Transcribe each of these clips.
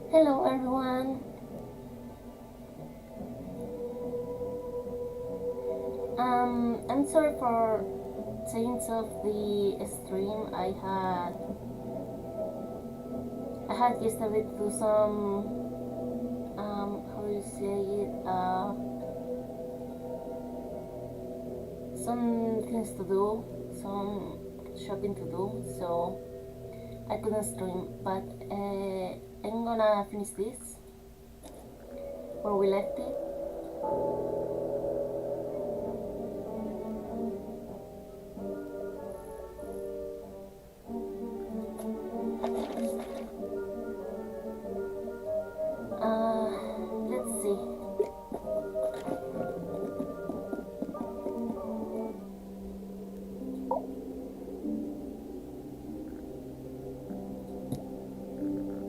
Hello everyone. I'm sorry for change of the stream. I had yesterday to do some how do you say it some things to do, some shopping to do, so I couldn't stream. But I'm gonna finish this where we left it. Let's see.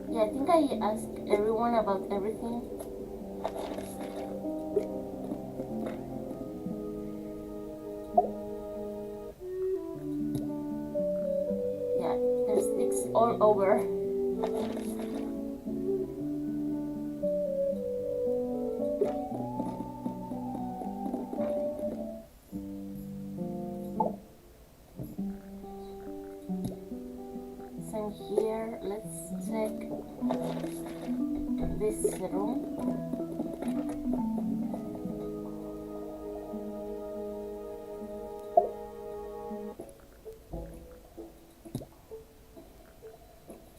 Yeah, I think I asked everyone about everything. Yeah, there's sticks all over. Same here. Let's check this room.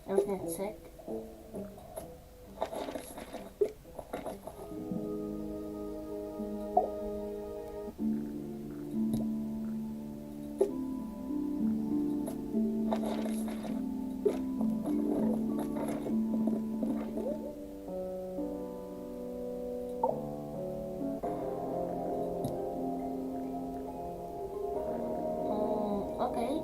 Everything check. Okay.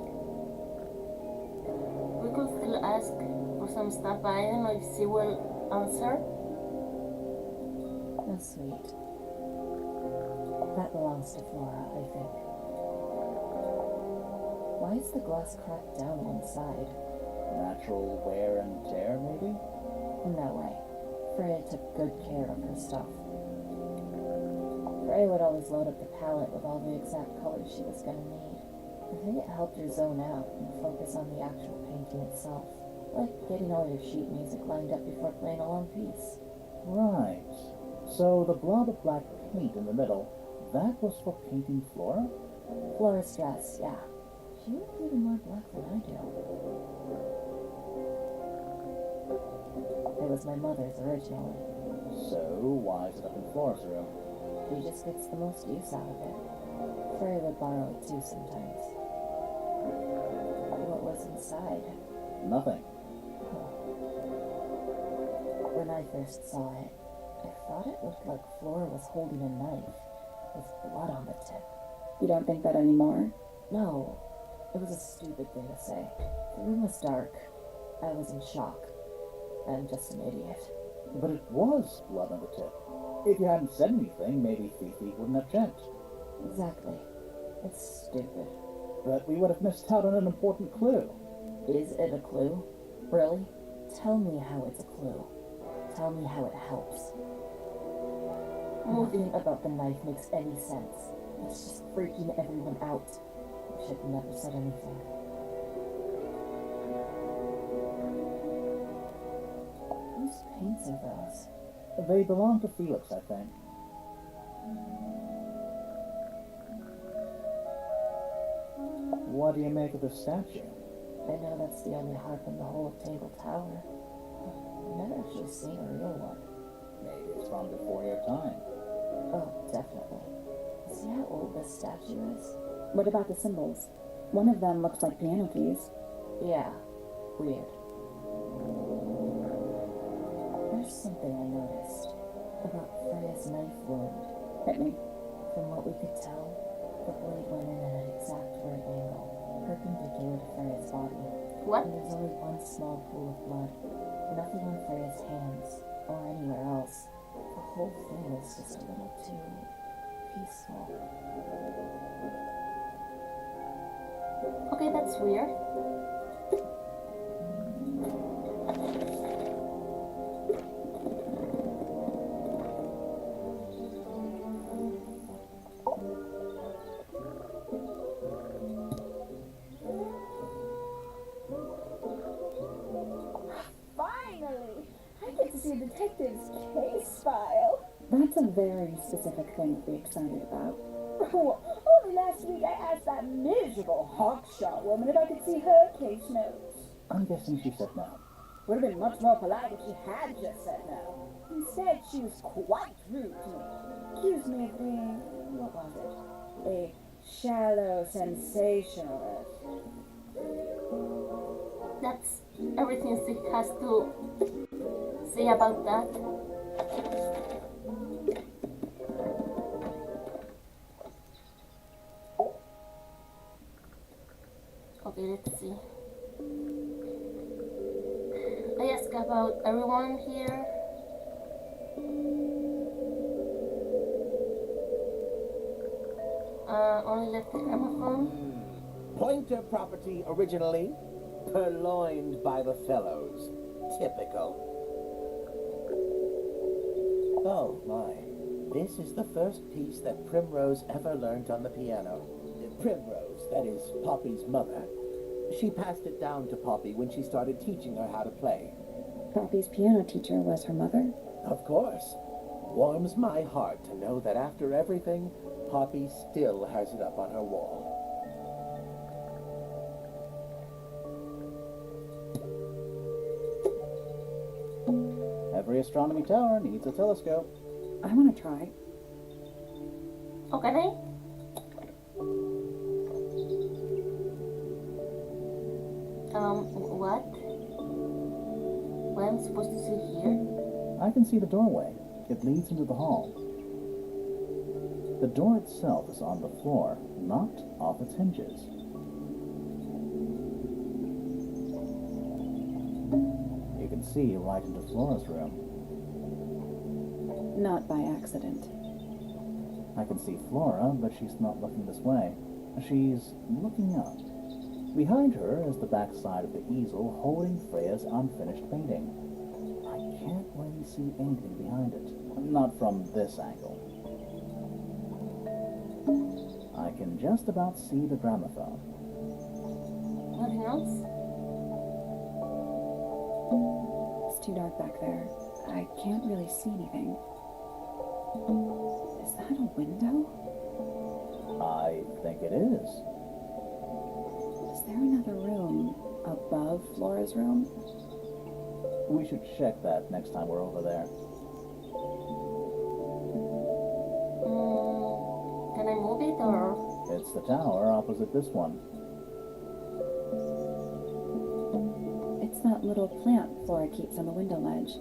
We could still ask for some stuff, but I don't know if she will answer. Oh, sweet. That belongs to Flora, I think. Why is the glass cracked down one side? Natural wear and tear, maybe? No way. Freya took good care of her stuff. Freya would always load up the palette with all the exact colors she was going to need. I think it helped her zone out and focus on the actual painting itself. Like getting all your sheet music lined up before playing a long piece. Right. So the blob of black paint in the middle, that was for painting Flora? Flora's dress, yeah. She would have even more black than I do. It was my mother's originally. So why is it up in Flora's room? She just gets the most use out of it. Freya would borrow it too sometimes. What was inside? Nothing. When I first saw it, I thought it looked like Flora was holding a knife with blood on the tip. You don't think that anymore? No, it was a stupid thing to say. The room was dark. I was in shock. I'm just an idiot. But it was blood on the tip. If you hadn't said anything, maybe Fifi wouldn't have checked. Exactly. It's stupid. But we would have missed out on an important clue. Is it a clue? Really? Tell me how it's a clue. Tell me how it helps. Nothing about the knife makes any sense. It's just freaking everyone out. Wish I'd never said anything. Whose paints are those? They belong to Felix, I think. What do you make of the statue? I know that's the only harp in the whole of Tangle Tower. I've never actually seen a real one. Maybe it's from before your time. Oh, definitely. See how old this statue is? What about the symbols? One of them looks like piano keys. Yeah, weird. There's something I noticed about Freya's knife wound. Hit me. From what we could tell, the blade went in at an exact right angle, perpendicular to Freya's body. What? And there's only one small pool of blood. Nothing on Freya's hands, or anywhere else. The whole thing is just a little too peaceful. Okay, that's weird. a detective's case file. That's a very specific thing to be excited about. Oh, only last week I asked that miserable hawkshaw woman if I could see her case notes. I'm guessing she said no. Would have been much more polite if she had just said no. Instead, she was quite rude to me. Accused me of being, what was it? A shallow sensationalist. That's everything she has to say about that. Okay, let's see. I ask about everyone here. Only left the gramophone. Pointer property originally, purloined by the fellows. Typical. Oh my, this is the first piece that Primrose ever learned on the piano. Primrose, that is Poppy's mother. She passed it down to Poppy when she started teaching her how to play. Poppy's piano teacher was her mother? Of course. Warms my heart to know that after everything, Poppy still has it up on her wall. Every astronomy tower needs a telescope. I want to try. Oh, can I? What? What am I supposed to see here? I can see the doorway. It leads into the hall. The door itself is on the floor, not off its hinges. You can see right into Flora's room. Not by accident. I can see Flora, but she's not looking this way. She's looking up. Behind her is the back side of the easel holding Freya's unfinished painting. I can't really see anything behind it. Not from this angle. I can just about see the gramophone. Nothing else? It's too dark back there. I can't really see anything. Is that a window? I think it is. Is there another room above Flora's room? We should check that next time we're over there. Can I move it or? It's the tower opposite this one. It's that little plant Flora keeps on the window ledge.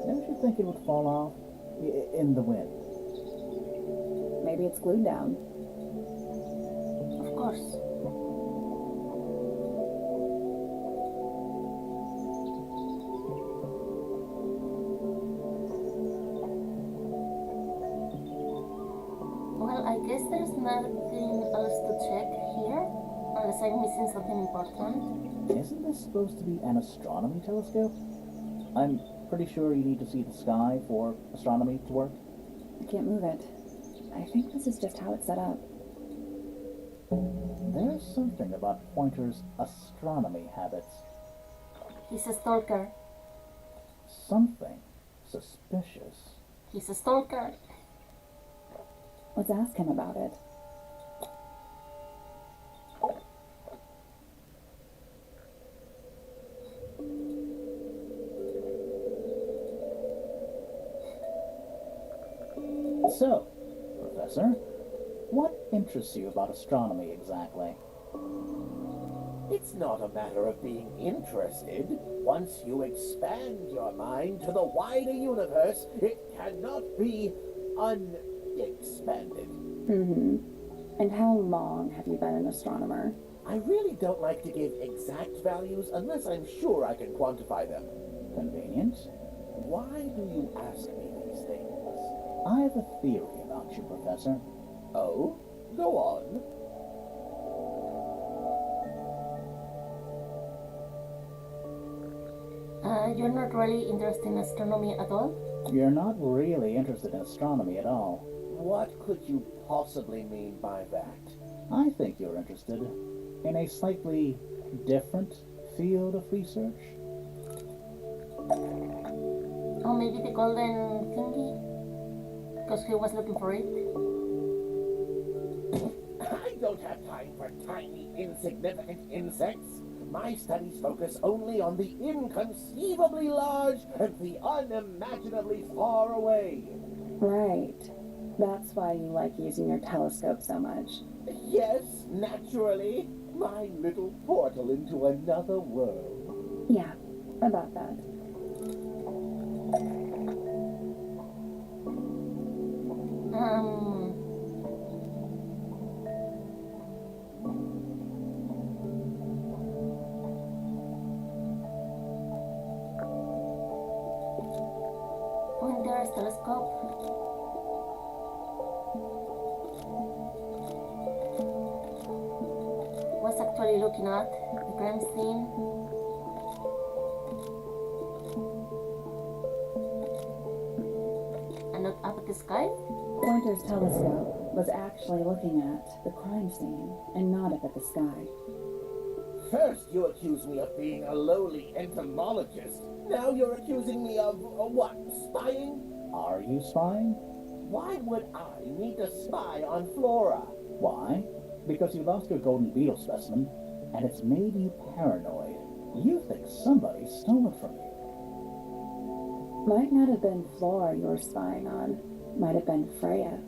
Don't you think it would fall off in the wind? Maybe it's glued down. Of course. Well, I guess there's nothing else to check here, unless I'm missing something important. Isn't this supposed to be an astronomy telescope? I'm pretty sure you need to see the sky for astronomy to work. I can't move it. I think this is just how it's set up. There's something about Pointer's astronomy habits. He's a stalker. Something suspicious. He's a stalker. Let's ask him about it. So, Professor, what interests you about astronomy exactly? It's not a matter of being interested. Once you expand your mind to the wider universe, it cannot be unexpanded. Mm-hmm. And how long have you been an astronomer? I really don't like to give exact values unless I'm sure I can quantify them. Convenient. Why do you ask me these things? I have a theory about you, Professor. Oh, go on. You're not really interested in astronomy at all? You're not really interested in astronomy at all. What could you possibly mean by that? I think you're interested in a slightly different field of research. Oh, maybe the golden thingy? Because he was looking for it. I don't have time for tiny, insignificant insects. My studies focus only on the inconceivably large and the unimaginably far away. Right. That's why you like using your telescope so much. Yes, naturally. My little portal into another world. Yeah, about that. Um, Pointer's telescope. Was actually looking at the crime scene. And not up at the sky. Pointer's telescope was actually looking at the crime scene and not up at the sky. First, you accuse me of being a lowly entomologist. Now you're accusing me of, what, spying? Are you spying? Why would I need to spy on Flora? Why? Because you lost your golden beetle specimen, and it's made you paranoid. You think somebody stole it from you. Might not have been Flora you were spying on. Might have been Freya.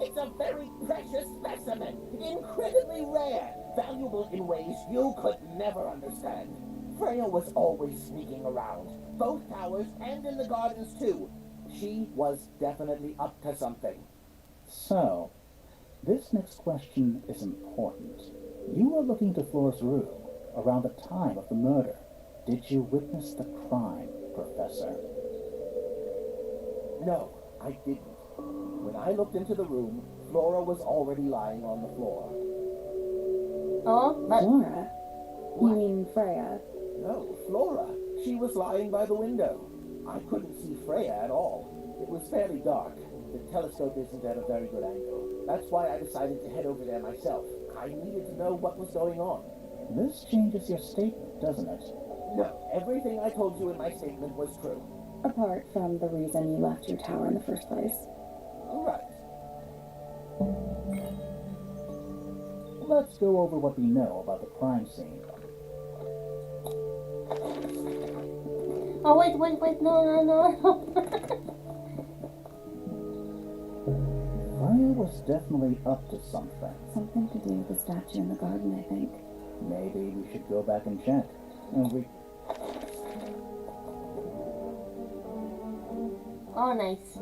It's a very precious specimen, incredibly rare, valuable in ways you could never understand. Freya was always sneaking around, both towers and in the gardens too. She was definitely up to something. So, this next question is important. You were looking to Flora's room around the time of the murder. Did you witness the crime, Professor? No, I didn't. When I looked into the room, Flora was already lying on the floor. Oh, but Flora? You mean Freya? No, Flora. She was lying by the window. I couldn't see Freya at all. It was fairly dark. The telescope isn't at a very good angle. That's why I decided to head over there myself. I needed to know what was going on. This changes your statement, doesn't it? No, everything I told you in my statement was true. Apart from the reason you left your tower in the first place. Right. Let's go over what we know about the crime scene. oh wait, no. Freya was definitely up to something. Something to do with the statue in the garden, I think. Maybe we should go back and check. And Oh, nice.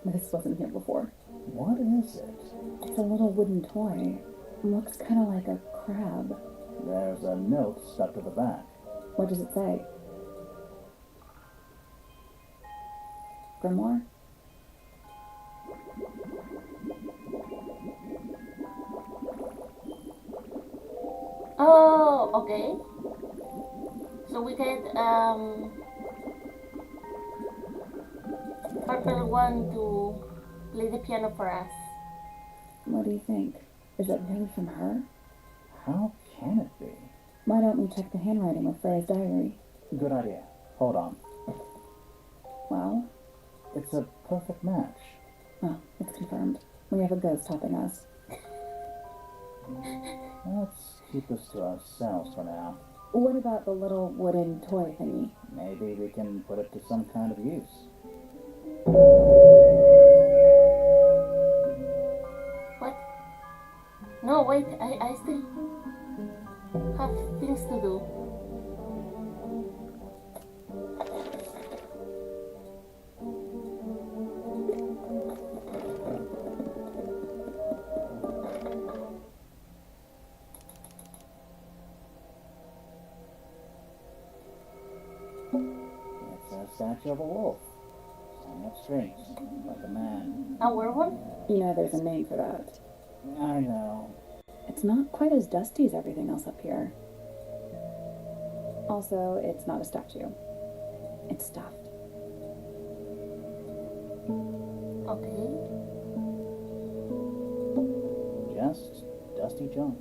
This wasn't here before. what is it? It's a little wooden toy. Looks kind of like a crab. There's a note stuck to the back. What does it say? Grimoire? Oh, okay. So we get purple one to play the piano for us. What do you think? Is it really from her? How can it be? Why don't we check the handwriting of Freya's diary? Good idea. Hold on. Well, It's a perfect match. well, it's confirmed. We have a ghost helping us. Let's keep this to ourselves for now. What about the little wooden toy thingy? Maybe we can put it to some kind of use. What? No, wait, I still have things to do. It's a statue of a wolf. Standing up straight, like a man. A werewolf? You know there's a name for that. I know. It's not quite as dusty as everything else up here. Also, it's not a statue. It's stuffed. Okay. Just dusty junk.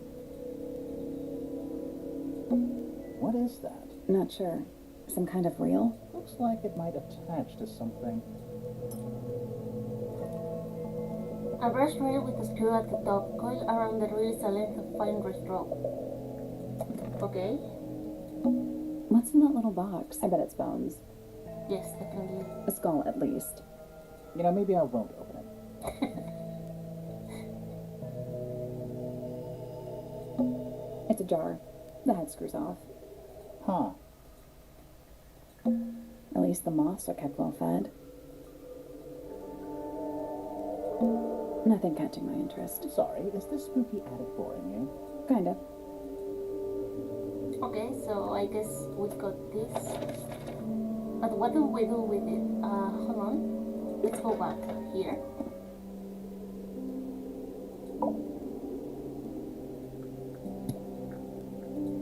What is that? Not sure. Some kind of reel? Looks like it might attach to something. A brass reel with a screw at the top. Coil around the reel is a length of fine wrist rope. Okay. What's in that little box? I bet it's bones. Yes, definitely. A skull, at least. You know, maybe I won't open it. It's a jar. The head screws off. Huh. At least the moths are kept well fed. Nothing catching my interest. Sorry, is this spooky attic boring you? Kinda. Okay, so I guess we got this. But what do we do with it? Hold on. Let's go back here.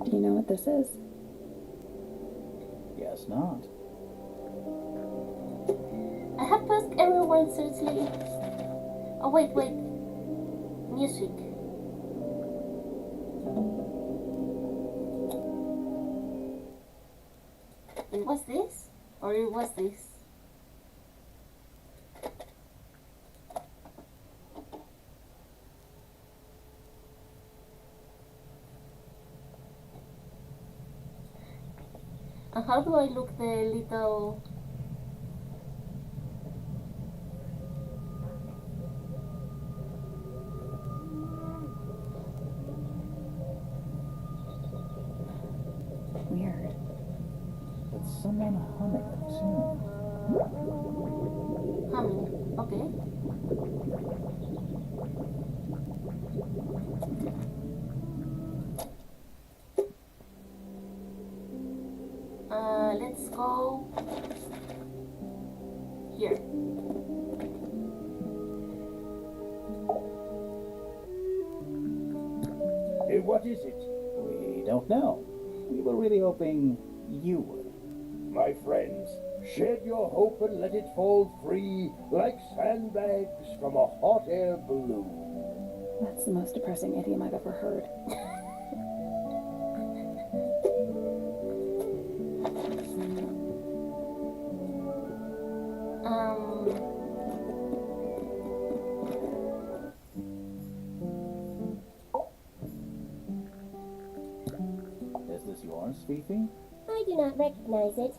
Do you know what this is? Guess not. I have to ask everyone seriously. Oh, wait. Music. It was this? Or it was this? And how do I look the little... Weird. It's someone humming a tune. humming? Okay. Let's go here. What is it? We don't know. We were really hoping you would. My friends, shed your hope and let it fall free like sandbags from a hot air balloon. That's the most depressing idiom I've ever heard. Is this yours, Fifi? I do not recognize it.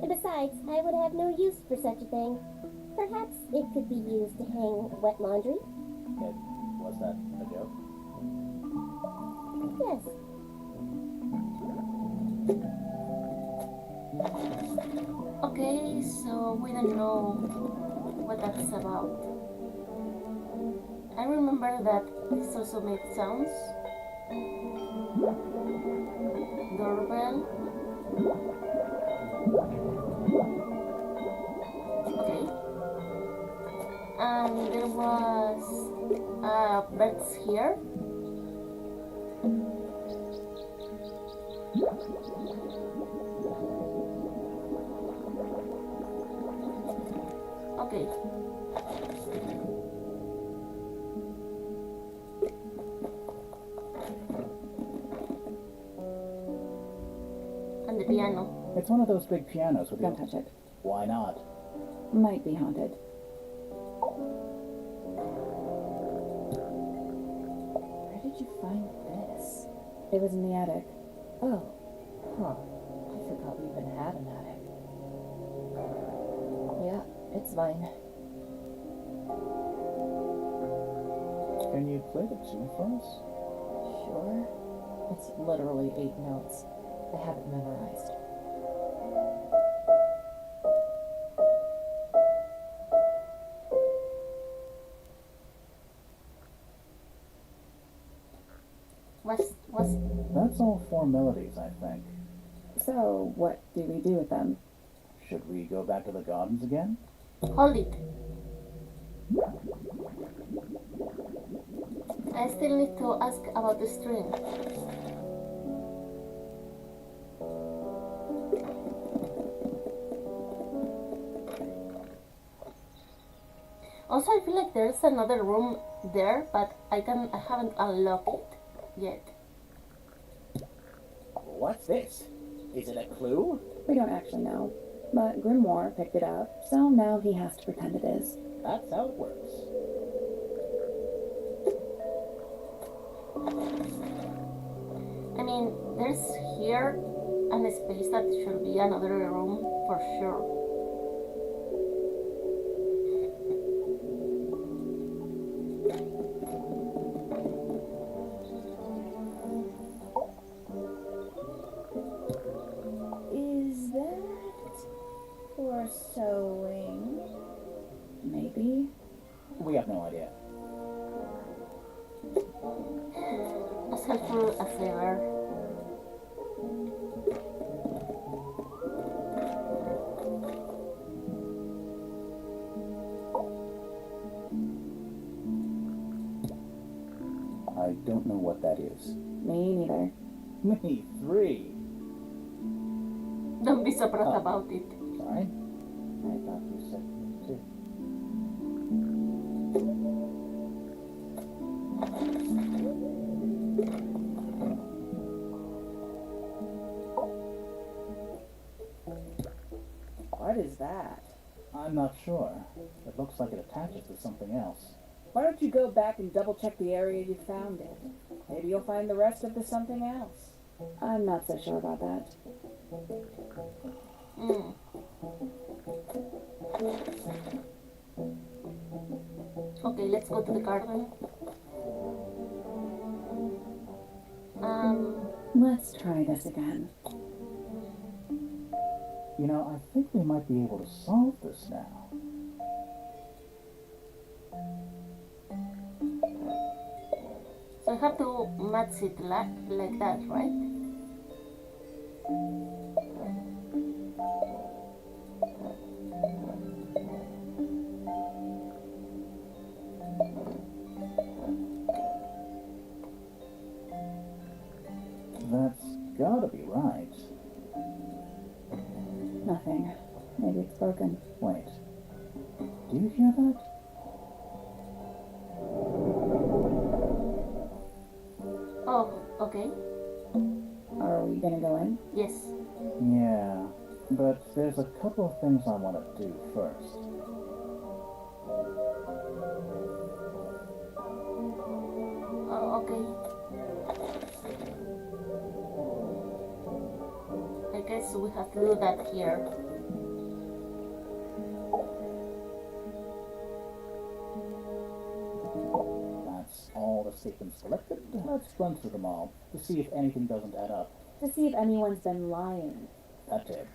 And besides, I would have no use for such a thing. Perhaps it could be used to hang wet laundry? Was that a joke? Yes. Okay, so we don't know what that's about. I remember that this also made sounds. Doorbell. Okay. And there was birds here. Okay. And the piano. It's one of those big pianos with Don't the... touch it. Why not? Might be haunted. Where did you find this? It was in the attic. Oh, huh. I forgot we even had an attic. Yeah, it's mine. Can you play the tune for us? Sure. It's literally 8 notes. I have it memorized. Was That's all four melodies, I think. So, what do we do with them? Should we go back to the gardens again? hold it. I still need to ask about the stream. Also, I feel like there's another room there, but I haven't unlocked it yet. What's this? Is it a clue? We don't actually know, but Grimoire picked it up, so now he has to pretend it is. That's how it works. I mean, there's here a space that should be another room for sure. Is that for sewing? Maybe? We have no idea. As helpful as ever. I don't know what that is. Me neither. Me, 3. Don't be surprised Oh. about it. Sorry. I thought you said me too. What is that? I'm not sure. It looks like it attaches to something else. Why don't you go back and double check the area you found it? Maybe you'll find the rest of the something else. I'm not so sure about that. Mm. Okay, let's go to the garden. Let's try this again. You know, I think we might be able to solve this now. So I have to match it like that, right? That's gotta be right. Nothing. Maybe it's broken. Wait. Do you hear that? Oh, okay. Are we gonna go in? Yes. Yeah, but there's a couple of things I want to do first. Oh, okay. I guess we have to do that here. That's all the sequence selected. Let's run through them all to see if anything doesn't add up. To see if anyone's been lying. That did.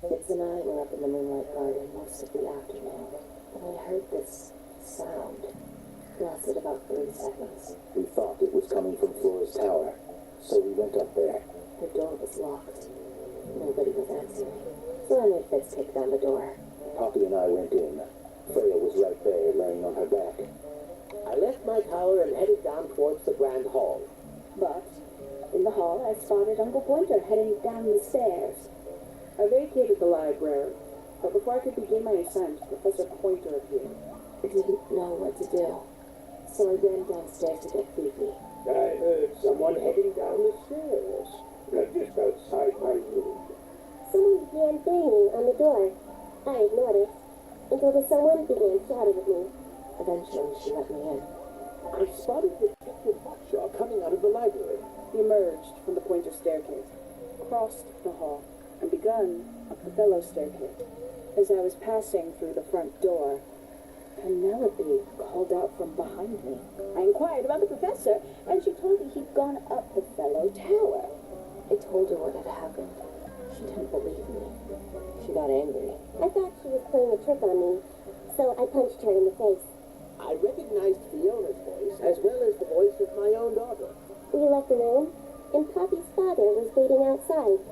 Fitz and I were up in the Moonlight Garden most of the afternoon, and I heard this sound. It lasted about 3 seconds. We thought it was coming from Flora's tower, so we went up there. The door was locked. Nobody was answering. So I made Fitz take down the door. Poppy and I went in. Freya was right there, laying on her back. I left my tower and headed down towards the Grand Hall. But in the hall, I spotted Uncle Pointer heading down the stairs. I vacated the library, but before I could begin my ascent, Professor Pointer appeared. I didn't know what to do, so I ran downstairs to get Fifi. I heard someone heading down the stairs. Just outside my room. Someone began banging on the door. I ignored it until the someone began shouting at me. Eventually, she let me in. I spotted Detective Hawkshaw coming out of the library. He emerged from the Pointer staircase, crossed the hall, and begun up the fellow staircase. As I was passing through the front door, Penelope called out from behind me. I inquired about the professor, and she told me he'd gone up the fellow tower. I told her what had happened. She didn't believe me. She got angry. I thought she was playing a trick on me, so I punched her in the face. I recognized Fiona's voice as well as the voice of my own daughter. We left the room, and Poppy's father was waiting outside.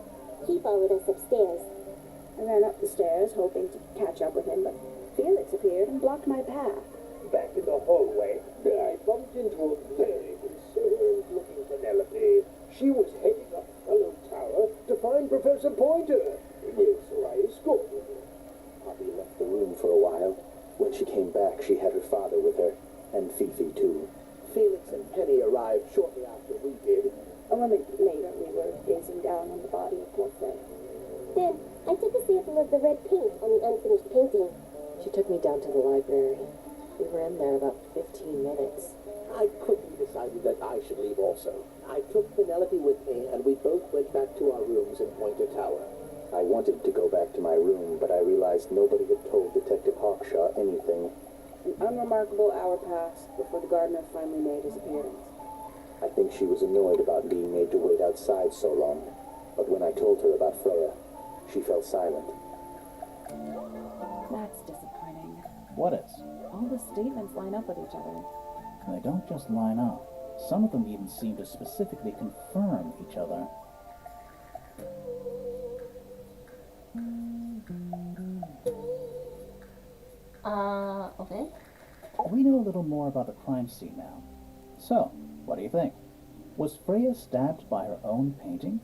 He followed us upstairs. I ran up the stairs, hoping to catch up with him, but Felix appeared and blocked my path. Back in the hallway, I bumped into a very concerned-looking Penelope. She was heading up Fellow Tower to find Professor Pointer. So I escorted her. Poppy left the room for a while. When she came back, she had her father with her, and Fifi too. Felix and Penny arrived shortly after we did. A moment later, we were pressing down on the body of poor Freya. Then, I took a sample of the red paint on the unfinished painting. She took me down to the library. We were in there about 15 minutes. I quickly decided that I should leave also. I took Penelope with me, and we both went back to our rooms in Pointer Tower. I wanted to go back to my room, but I realized nobody had told Detective Hawkshaw anything. An unremarkable hour passed before the gardener finally made his appearance. I think she was annoyed about being made to wait outside so long. But when I told her about Freya, she fell silent. That's disappointing. What is? All the statements line up with each other. They don't just line up. Some of them even seem to specifically confirm each other. Okay. We know a little more about the crime scene now. So, what do you think? Was Freya stabbed by her own painting?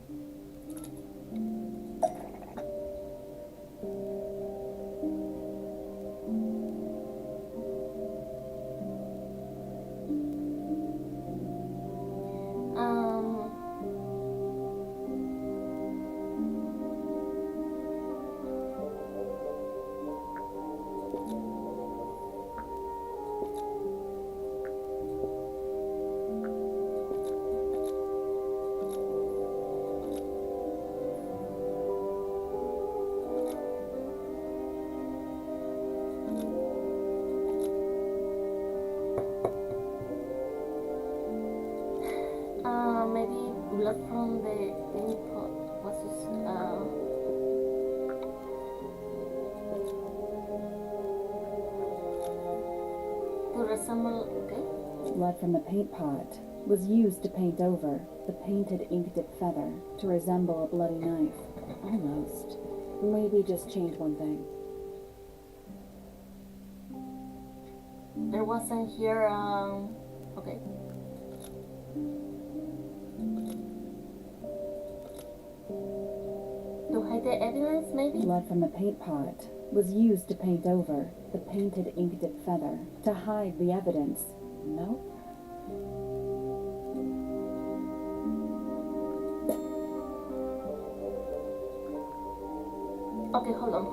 Maybe blood from the input was to resemble. Okay. Blood from the paint pot was used to paint over the painted ink-dip feather to resemble a bloody knife. Almost. Maybe just change one thing. There wasn't here. Okay. To hide the evidence, maybe? Blood from the paint pot was used to paint over the painted ink-dip feather to hide the evidence. Nope. Okay, hold on.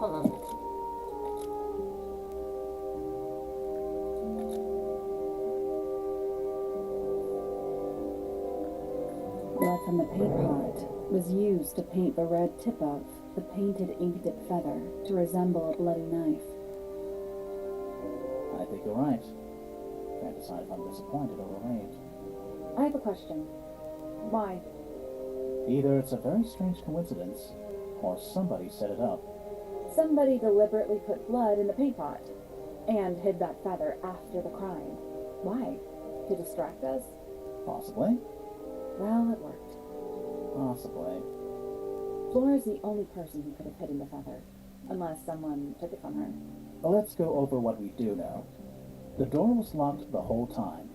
Blood from the paint pot was used to paint the red tip of the painted ink-dip feather to resemble a bloody knife. I think you're right. Can't decide if I'm disappointed or relieved. I have a question. Why? Either it's a very strange coincidence, or somebody set it up. Somebody deliberately put blood in the paint pot and hid that feather after the crime. Why? To distract us? Possibly. Well, it worked. Possibly. Flora's the only person who could have hidden the feather, unless someone took it from her. Let's go over what we do know. The door was locked the whole time.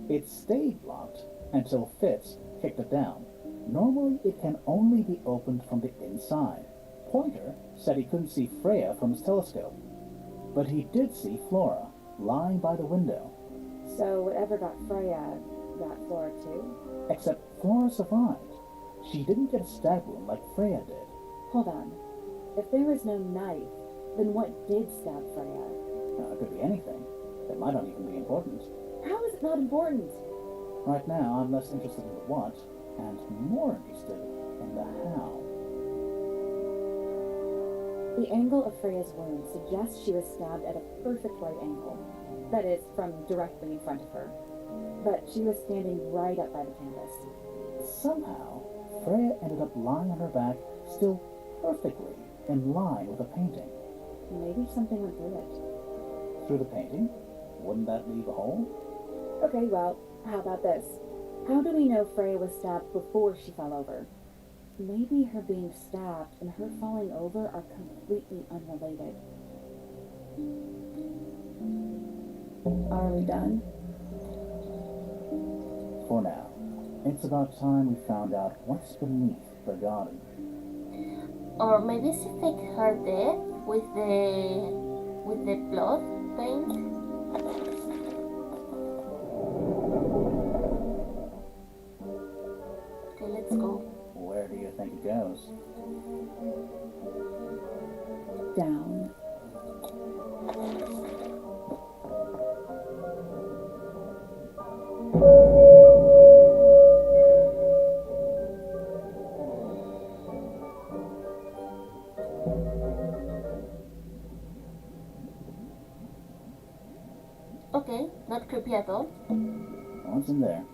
It stayed locked until Fitz kicked it down. Normally, it can only be opened from the inside. Pointer said he couldn't see Freya from his telescope, but he did see Flora lying by the window. So whatever got Freya got Flora too? Except Flora survived. She didn't get a stab wound like Freya did. Hold on. If there was no knife, then what did stab Freya? Now, it could be anything. It might not even be important. How is it not important? Right now, I'm less interested in the what, and more interested in the how. The angle of Freya's wound suggests she was stabbed at a perfect right angle. That is, from directly in front of her. But she was standing right up by the canvas. Somehow, Freya ended up lying on her back, still perfectly in line with the painting. Maybe something went through it. Through the painting? Wouldn't that leave a hole? Okay, well, how about this? How do we know Freya was stabbed before she fell over? Maybe her being stabbed and her falling over are completely unrelated. Are we done? For now. It's about time we found out what's beneath the garden. Or maybe she faked her death with the blood paint. Okay, let's go. Where do you think it goes? Down. Okay, not creepy at all. What's in there?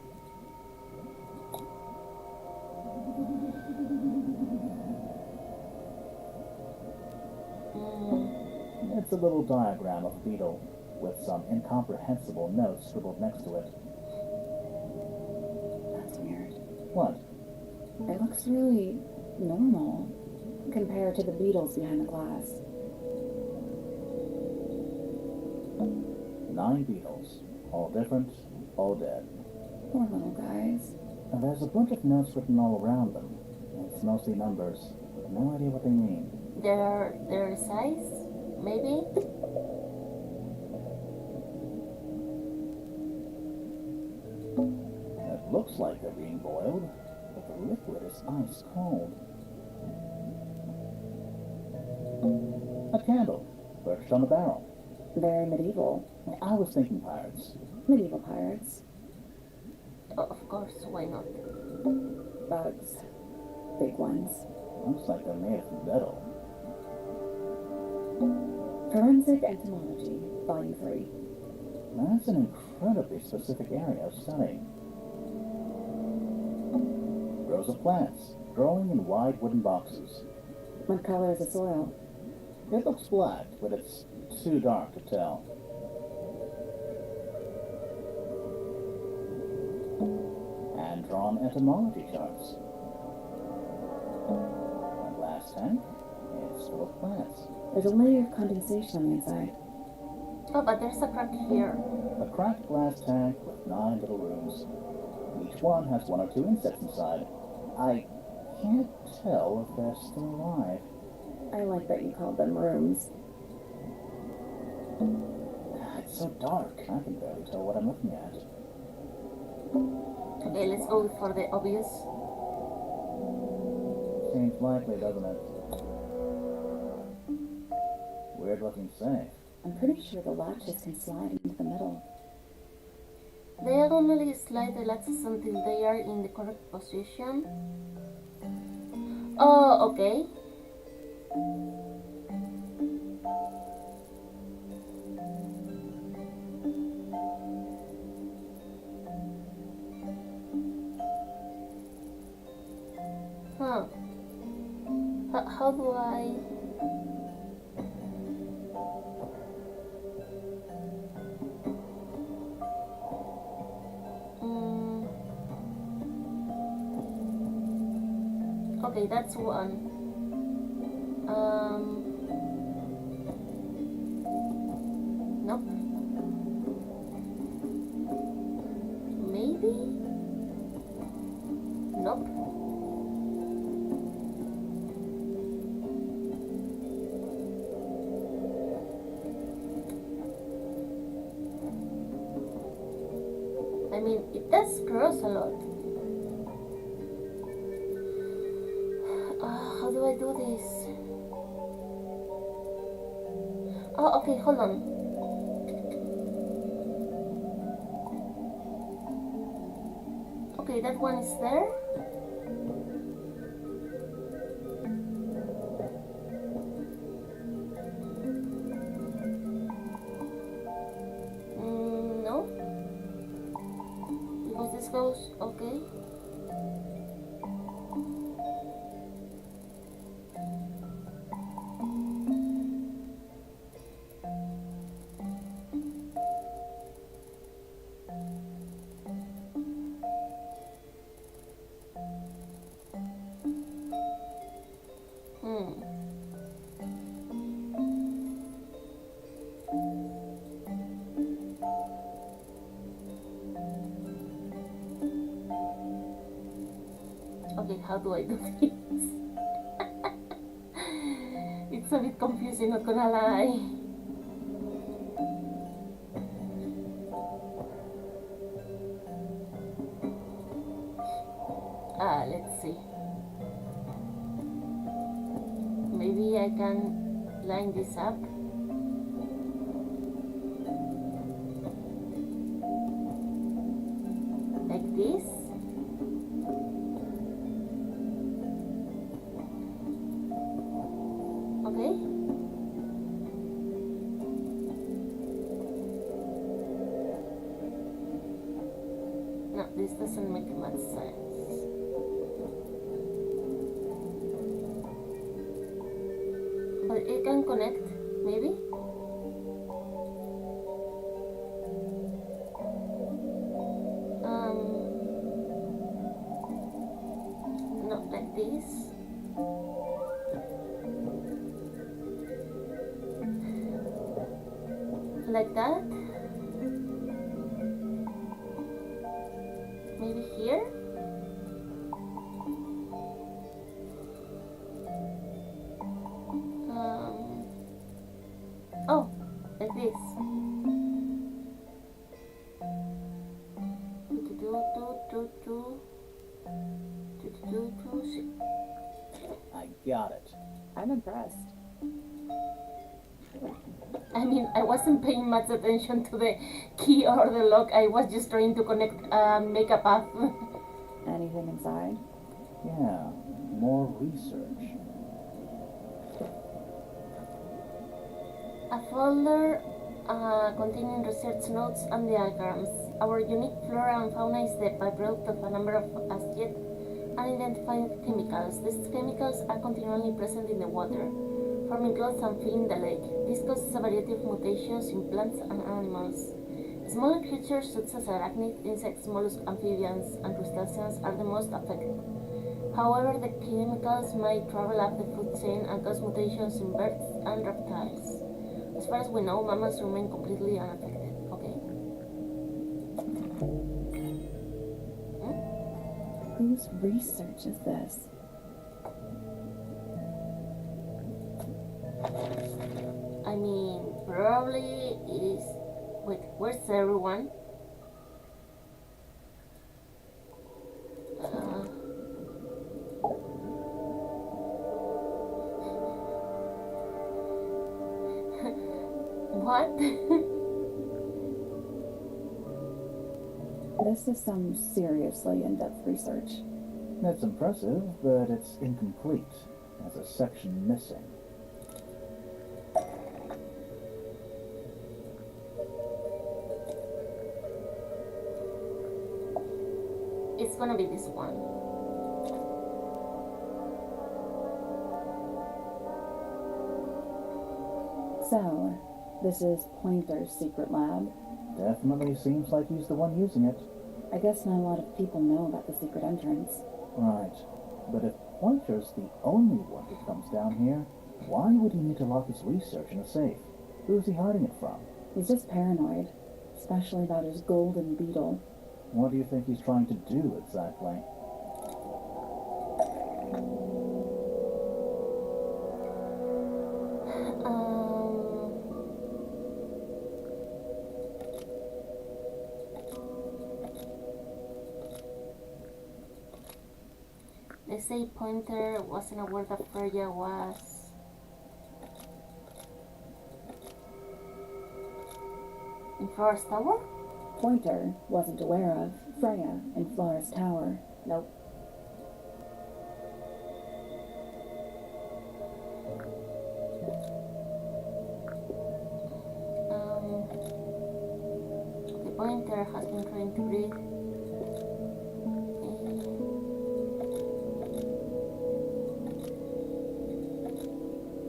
It's a little diagram of a beetle with some incomprehensible notes scribbled next to it. That's weird. What? It looks really normal compared to the beetles behind the glass. 9 beetles. All different, all dead. Poor little guys. And there's a bunch of notes written all around them. It's mostly numbers. No idea what they mean. Their size, maybe? It looks like they're being boiled, but the liquid is ice cold. A candle, perched on the barrel. Very medieval. I was thinking pirates. Medieval pirates. Oh, of course, why not? Bugs. Big ones. Looks like they're made of metal. Forensic Entomology, Volume 3. That's an incredibly specific area of study. Rows of plants, growing in wide wooden boxes. What color is the soil? It looks black, but it's too dark to tell. And drawn entomology charts. A glass tank is full of plants. There's a layer of condensation on the inside. Oh, but there's a crack here. A cracked glass tank with 9 little rooms. Each one has 1 or 2 insects inside. I can't tell if they're still alive. I like that you called them rooms. It's so dark, I can barely tell what I'm looking at. Okay, let's go for the obvious. Seems likely, doesn't it? Weird looking safe. I'm pretty sure the latches can slide into the middle. Diagonally slide the latches until they are in the correct position. Oh, okay. Huh. How do I... Okay, that's one. Nope. Maybe? Nope. I mean, it does cross a lot. How do I do this? Oh, okay, hold on. Okay, that one is there. No. Because this goes, okay. Okay, how do I do this? It's a bit confusing, not gonna lie. Let's see. Maybe I can line this up. Like this. Okay. No, this doesn't make much sense. But it can connect, maybe? Not like this. Like that. Maybe here. Oh, like this. I got it. I'm impressed. I mean, I wasn't paying much attention to the key or the lock. I was just trying to connect, make a path. Anything inside? Yeah, more research. A folder containing research notes and diagrams. Our unique flora and fauna is the byproduct of a number of as yet unidentified chemicals. These chemicals are continually present in the water, forming clouds and filling the lake. This causes a variety of mutations in plants and animals. Smaller creatures such as arachnids, insects, mollusks, amphibians, and crustaceans are the most affected. However, the chemicals might travel up the food chain and cause mutations in birds and reptiles. As far as we know, mammals remain completely unaffected. Okay? Whose research is this? I mean, probably is. Wait, where's everyone? What? This is some seriously in-depth research. That's impressive, but it's incomplete. There's a section missing. It's gonna be this one. So, this is Pointer's secret lab. Definitely seems like he's the one using it. I guess not a lot of people know about the secret entrance. Right. But if Pointer's the only one who comes down here, why would he need to lock his research in a safe? Who's he hiding it from? He's just paranoid, especially about his golden beetle. What do you think he's trying to do exactly? They say Pointer wasn't aware that Freya was... in Flora's Tower? Pointer wasn't aware of Freya in Flora's Tower. Nope. The Pointer has been trying to breathe.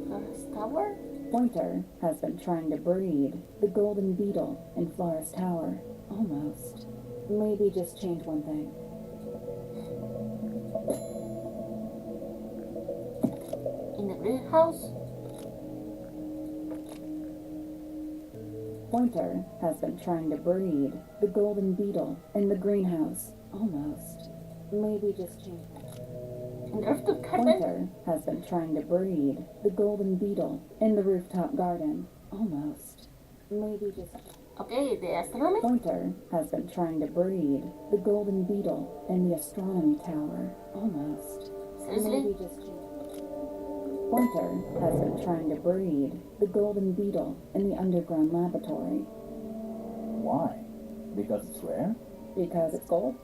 Flora's Tower? Pointer has been trying to breed the golden beetle in Flora's Tower. Almost. Maybe just change one thing. In the greenhouse? Pointer has been trying to breed the golden beetle in the greenhouse. Almost. Maybe just change. In the rooftop garden? Pointer has been trying to breed the golden beetle in the rooftop garden. Almost. Maybe just... Okay, the astronomy? Pointer has been trying to breed the golden beetle in the astronomy tower. Almost. Seriously? Maybe just cheating. Pointer has been trying to breed the golden beetle in the underground laboratory. Why? Because it's rare? Because it's gold?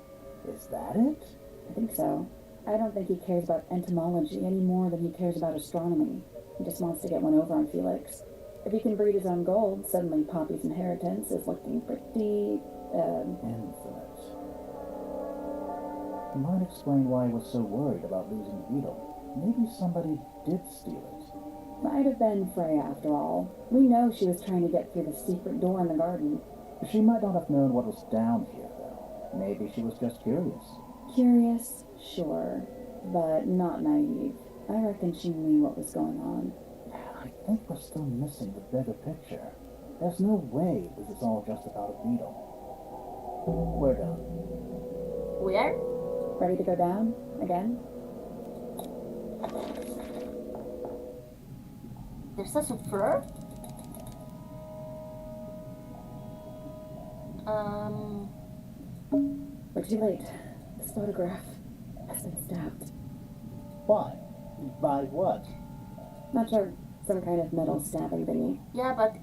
Is that it? I think so. I don't think he cares about entomology any more than he cares about astronomy. He just wants to get one over on Felix. If he can breed his own gold, suddenly Poppy's inheritance is looking pretty, Infinite. Might explain why he was so worried about losing the beetle. Maybe somebody did steal it. Might have been Freya after all. We know she was trying to get through the secret door in the garden. She might not have known what was down here, though. Maybe she was just curious. Curious, sure, but not naive. I reckon she knew what was going on. I think we're still missing the bigger picture. There's no way this is all just about a beetle. We're done. Where? Ready to go down? Again? There's a subfloor? We're too late. This photograph has been stabbed. Why? By what? Not sure. Some kind of metal stabbing thingy. Yeah, but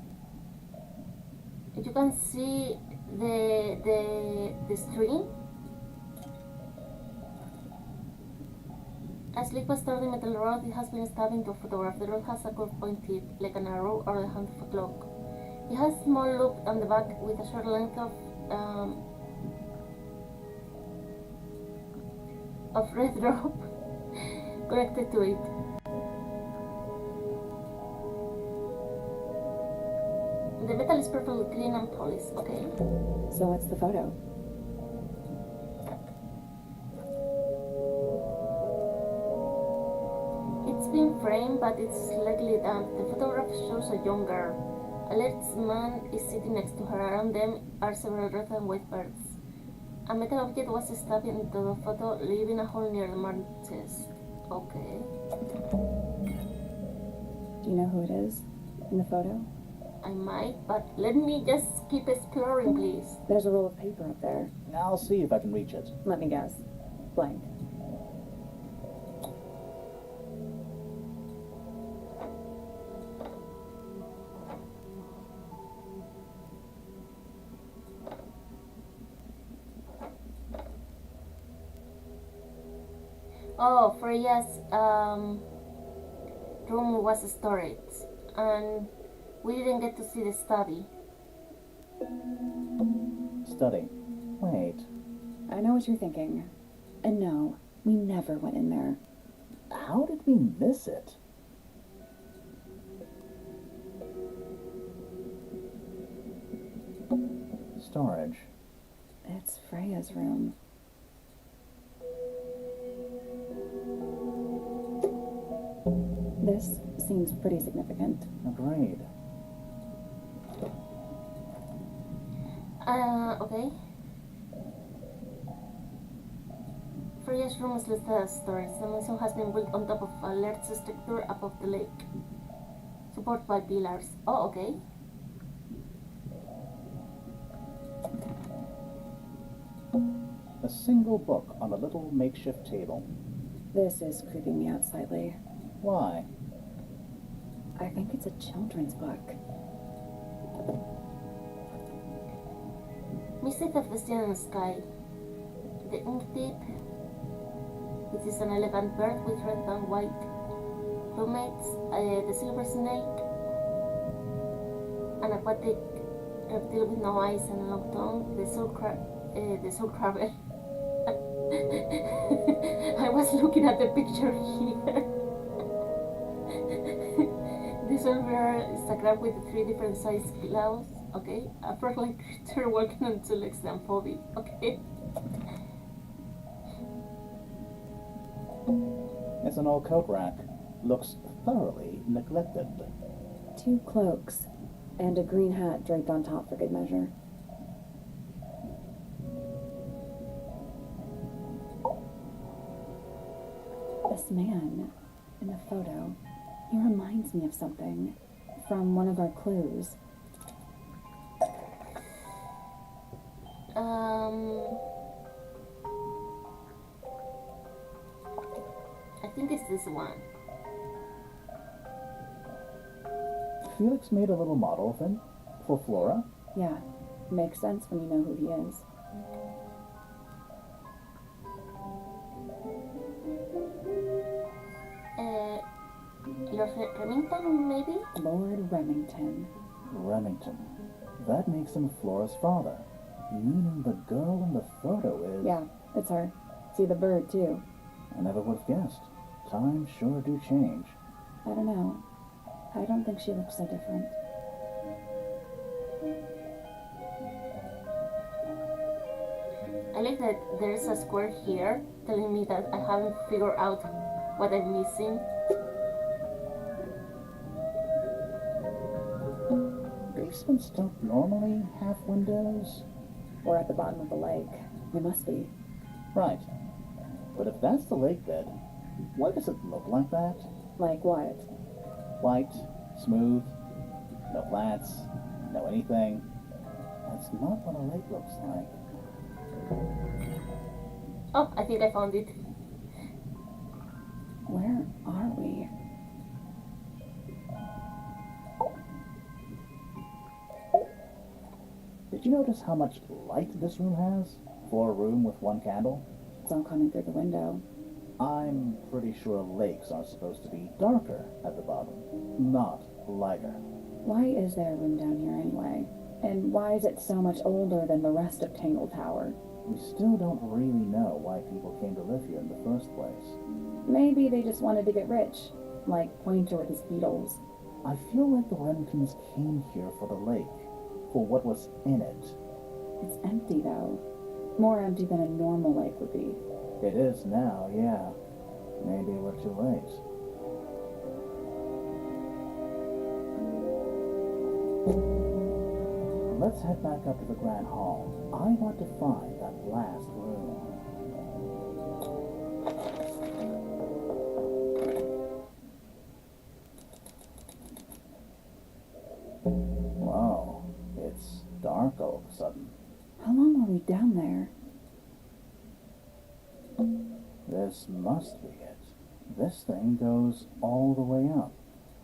you can see the string. As Lick was starting metal rod, it has been stabbed into a photograph. The rod has a curved point tip, like an arrow or the hand of a clock. It has a small loop on the back with a short length of red rope connected to it. The metal is perfectly clean and polished. Okay. So what's the photo? It's been framed, but it's slightly damp. The photograph shows a young girl. A large man is sitting next to her. Around them are several red and white birds. A metal object was stabbed into the photo, leaving a hole near the man's chest. Okay. Do you know who it is in the photo? I might, but let me just keep exploring, please. There's a roll of paper up there. I'll see if I can reach it. Let me guess. Blank. Oh, Freya's room was storage, and we didn't get to see the study. Study. Wait. I know what you're thinking. And no, we never went in there. How did we miss it? Storage. It's Freya's room. This seems pretty significant. Agreed. Okay. Freya's room is listed as storage. The mansion has been built on top of a large structure above the lake, supported by pillars. Oh, okay. A single book on a little makeshift table. This is creeping me out slightly. Why? I think it's a children's book. Mystic of the Sea and Sky. The ink tip, which is an elegant bird with red and white plumage, the silver snake, an aquatic reptile with no eyes and a long tongue, the soul crabber. I was looking at the picture here. This one is a crab with 3 different sized claws. Okay, a frog-like creature walking on 2 legs and phobic. Okay. It's an old coat rack. Looks thoroughly neglected. 2 cloaks and a green hat draped on top for good measure. This man in the photo, he reminds me of something from one of our clues. I think it's this one. Felix made a little model of him for Flora. Yeah, makes sense when you know who he is. Lord Remington, maybe? Lord Remington. Remington. That makes him Flora's father, meaning the girl in the photo is... Yeah, it's her. See the bird, too. I never would have guessed. Times sure do change. I don't know. I don't think she looks so different. I like that there's a square here telling me that I haven't figured out what I'm missing. Basements don't normally have windows. We're at the bottom of the lake. We must be. Right. But if that's the lake bed, why does it look like that? Like what? White, smooth, no plants, no anything. That's not what a lake looks like. Oh, I think I found it. Where are we? Did you notice how much light this room has? For a room with one candle? It's all coming through the window. I'm pretty sure lakes are supposed to be darker at the bottom, not lighter. Why is there a room down here anyway? And why is it so much older than the rest of Tangle Tower? We still don't really know why people came to live here in the first place. Maybe they just wanted to get rich, like Pointer with his beetles. I feel like the Remingtons came here for the lake, for what was in it. It's empty, though. More empty than a normal lake would be. It is now, yeah. Maybe we're too late. Let's head back up to the Grand Hall. I want to find that last room. Wow, it's dark all of a sudden. How long were we down there? This must be it. This thing goes all the way up.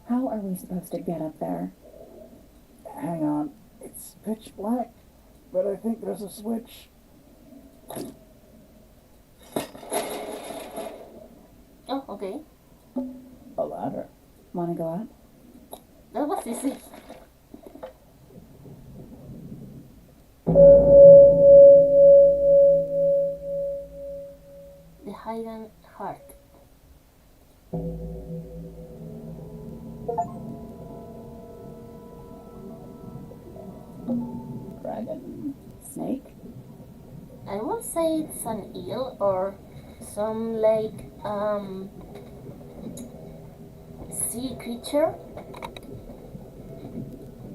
How are we supposed to get up there? Hang on, it's pitch black, but I think there's a switch. Oh, okay. A ladder. Wanna go up? That was easy. The Hidden Heart. Dragon. Snake? I won't say it's an eel or some like sea creature.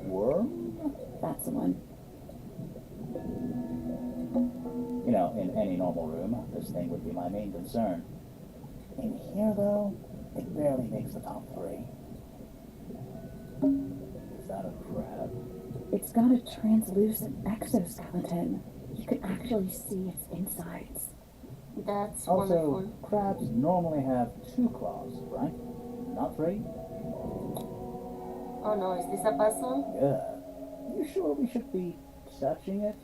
Worm? That's the one. You know, in any normal room, this thing would be my main concern. In here, though, it barely makes the top 3. Is that a crab? It's got a translucent exoskeleton. You can actually see its insides. That's Also, wonderful. crabs normally have 2 claws, right? Not 3? Oh no, is this a puzzle? Yeah. You sure we should be touching it?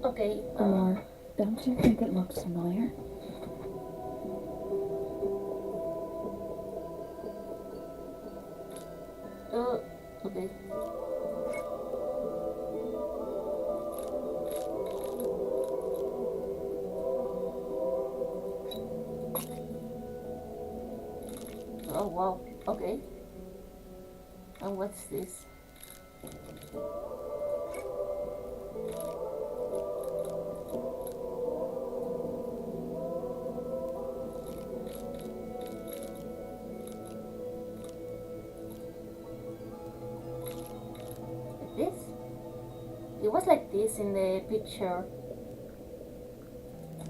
Okay. Or, don't you think it looks familiar? Okay. Oh wow. Okay. And what's this? This? It was like this in the picture.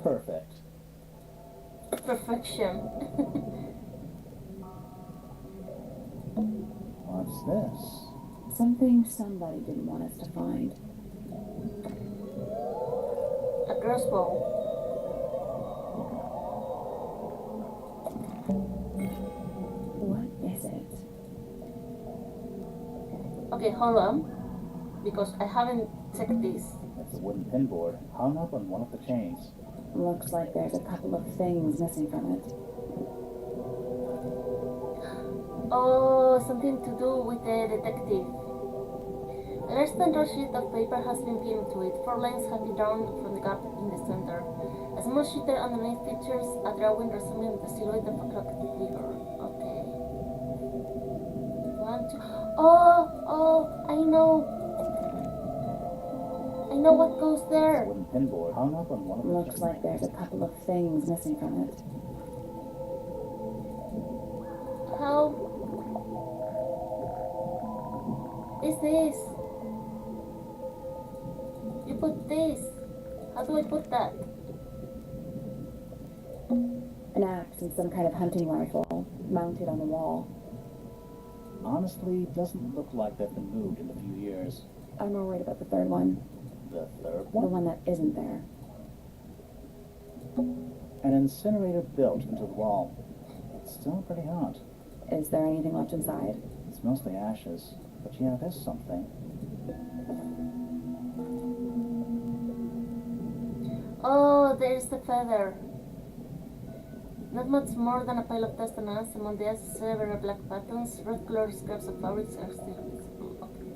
Perfect. Perfection. What's this? Something somebody didn't want us to find. A crossbow. Okay, hold on, because I haven't checked this. It's a wooden pinboard hung up on one of the chains. Looks like there's a couple of things missing from it. Oh, something to do with the detective. A large standard sheet of paper has been pinned to it. 4 lines have been drawn from the gap in the center. A small sheeter underneath features a drawing resembling the silhouette of a clock figure. Okay. 1, 2. Oh, I know. I know what goes It's a there. wooden pinboard hung up on one of the Looks like there's a couple of things missing from it. How is this? You put this. How do I put that? An axe and some kind of hunting rifle mounted on the wall. Honestly, doesn't look like they've been moved in a few years. I'm more worried about the third one. The third The one? one that isn't there. An incinerator built into the wall. It's still pretty hot. Is there anything left inside? It's mostly ashes, but yeah, there's something. Oh, there's the feather. Not much more than a pile of dust and dust. Among the ashes, several black buttons. Red colored scraps of fabrics are still visible. Okay.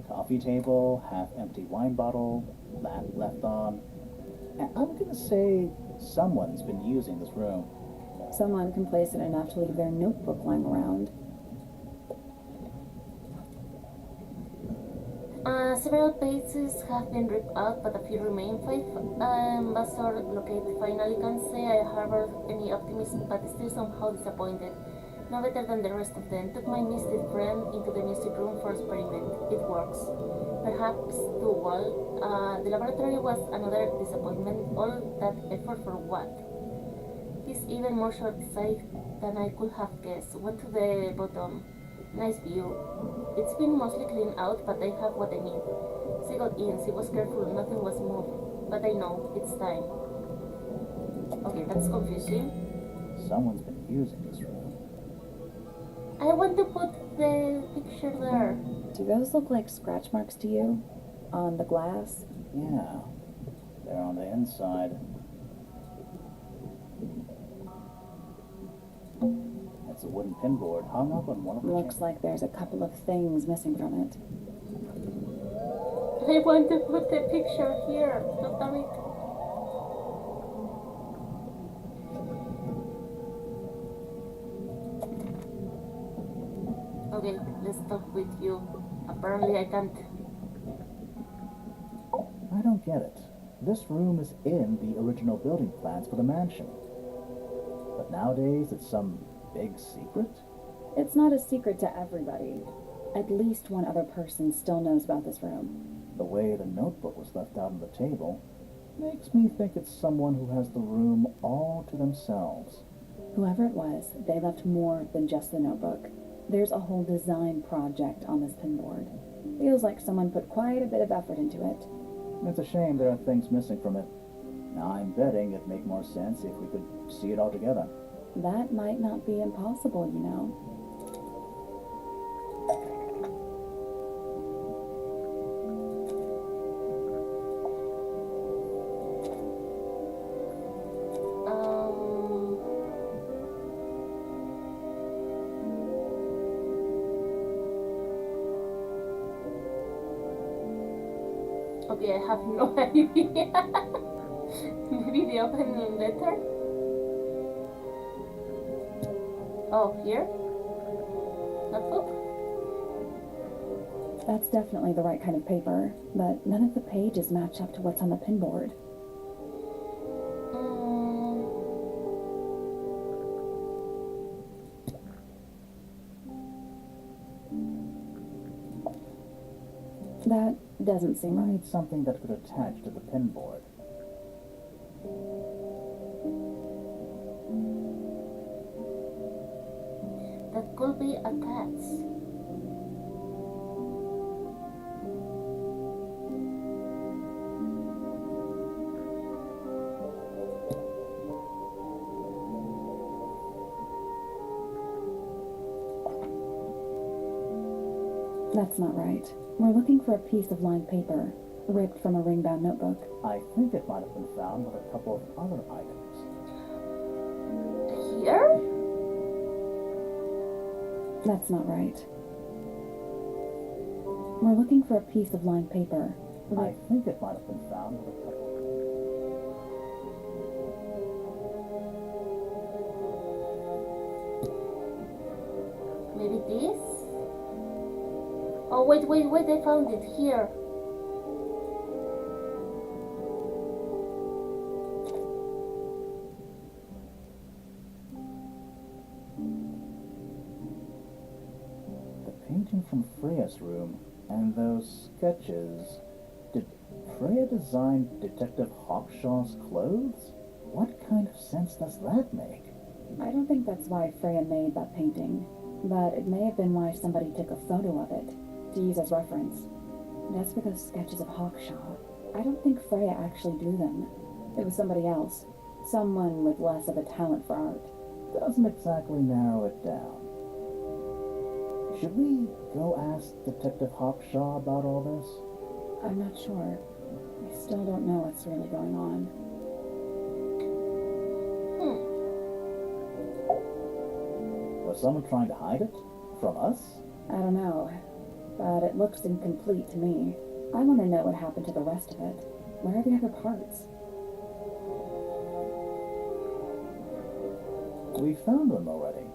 Coffee table, half-empty wine bottle, lamp left on. And I'm gonna say someone's been using this room. Someone complacent enough to leave their notebook lying around. Several pages have been ripped out, but a few remain. 5 Ambassador located. Finally, can't say I harbor any optimism, but still somehow disappointed. No better than the rest of them. Took my misted friend into the music room for experiment. It works. Perhaps too well. The laboratory was another disappointment. All that effort for what? It's even more short-sighted than I could have guessed. Went to the bottom. Nice view. It's been mostly cleaned out, but I have what I need. She got in, she was careful, nothing was moved. But I know, it's time. Okay, that's confusing. Someone's been using this room. I want to put the picture there. Do those look like scratch marks to you? On the glass? Yeah, they're on the inside. It's a wooden pinboard hung up on one of the Looks like there's a couple of things missing from it. I want to put the picture here. God damn it. Okay, let's talk with you. Apparently I can't. I don't get it. This room is in the original building plans for the mansion. But nowadays it's some big secret? It's not a secret to everybody. At least one other person still knows about this room. The way the notebook was left out on the table makes me think it's someone who has the room all to themselves. Whoever it was, they left more than just the notebook. There's a whole design project on this pinboard. Feels like someone put quite a bit of effort into it. It's a shame there are things missing from it. Now I'm betting it'd make more sense if we could see it all together. That might not be impossible, you know. Okay, I have no idea. Maybe the opening letter? Oh, here? Notebook? That's definitely the right kind of paper, but none of the pages match up to what's on the pinboard. That doesn't seem I right. need something that could attach to the pinboard. That could be attached. That's not right. We're looking for a piece of lined paper, ripped from a ring-bound notebook. I think it might have been found with a couple of other items. Here? That's not right. We're looking for a piece of lined paper. I think it might have been found with a couple of... Maybe this? Oh, wait, I found it here. The painting from Freya's room and those sketches. Did Freya design Detective Hawkshaw's clothes? What kind of sense does that make? I don't think that's why Freya made that painting, but it may have been why somebody took a photo of it to use as reference. And as for those sketches of Hawkshaw, I don't think Freya actually drew them. It was somebody else. Someone with less of a talent for art. Doesn't exactly narrow it down. Should we go ask Detective Hawkshaw about all this? I'm not sure. I still don't know what's really going on. Was someone trying to hide it? From us? I don't know, but it looks incomplete to me. I want to know what happened to the rest of it. Where are the other parts? We found them already.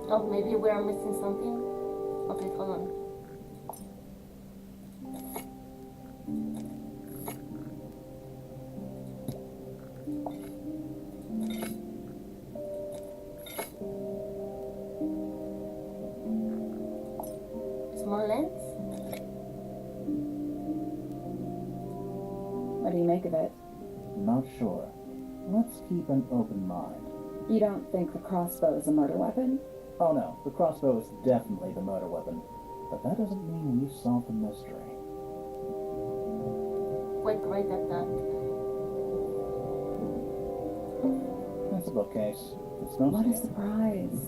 Oh, maybe we are missing something. Okay, hold on. Small lens? What do you make of it? Not sure. Let's keep an open mind. You don't think the crossbow is a murder weapon? Oh no, the crossbow is definitely the murder weapon. But that doesn't mean we've solved the mystery. Wait, right at that. That's a bookcase. It's no What a scam. surprise.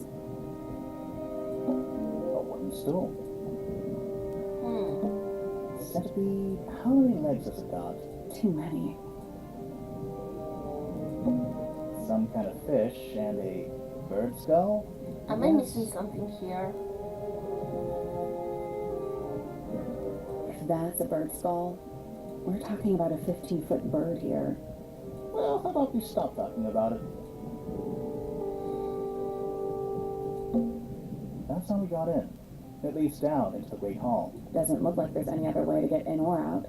A wooden stool. Hmm. Centipede, how many legs has it got? Too many. Some kind of fish and a bird skull? Am I Yes. missing something here? If that's a bird skull, we're talking about a 15-foot bird here. Well, how about we stop talking about it? That's how we got in. It leads down into the Great Hall. Doesn't look like there's any other way to get in or out.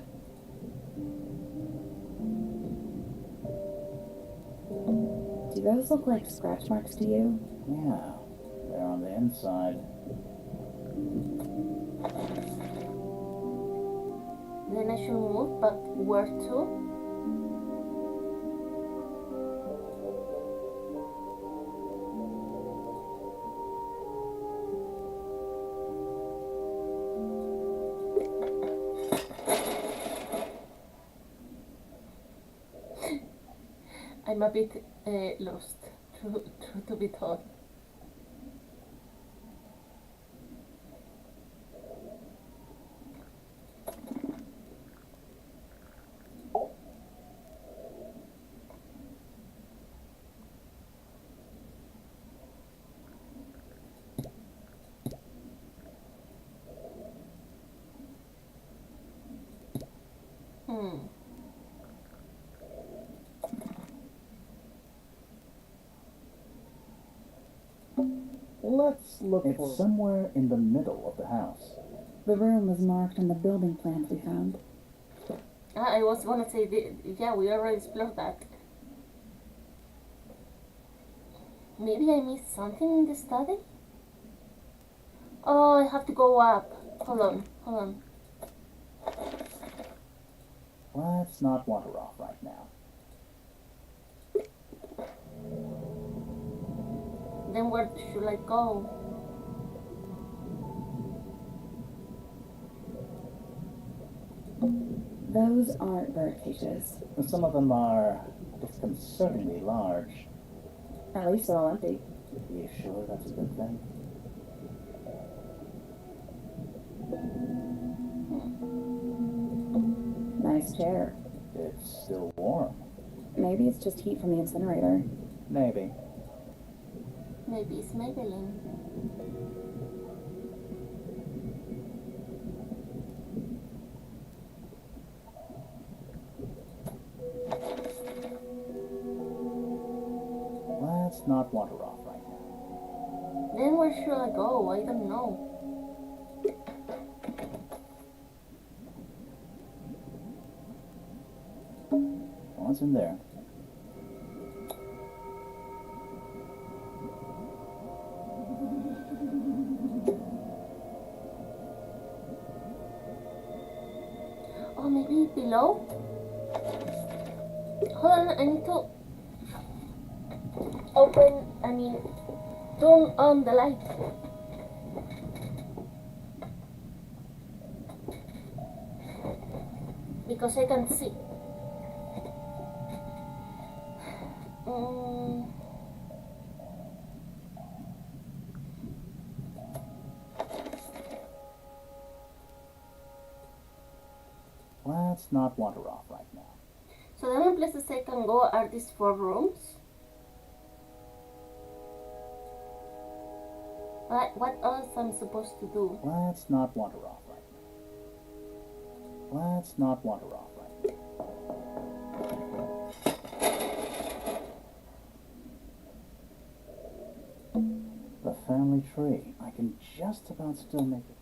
Do those look like scratch marks to you? Yeah, they're on the inside. Then I should move, but where to? I'm a bit lost, to be told. Let's look for... It's somewhere in the middle of the house. The room was marked on the building plans we found. I was gonna say, yeah, we already explored that. Maybe I missed something in the study? Oh, I have to go up. Hold on. Let's not wander off right now. Then where should I go? Those aren't bird cages. Some of them are disconcertingly large. At least they're all empty. You sure that's a good thing? Nice chair. It's still warm. Maybe it's just heat from the incinerator. Maybe. Maybe it's Maybelline. Let's not wander off right now. Then where should I go? I don't know. What's in there? Oh, maybe below? Hold on, I need to turn on the light. Because I can see. Let's not wander off right now. So the only places I can go are these 4 rooms. But what else I'm supposed to do? Let's not wander off right now. Let's not wander off right now. The family tree. I can just about still make it.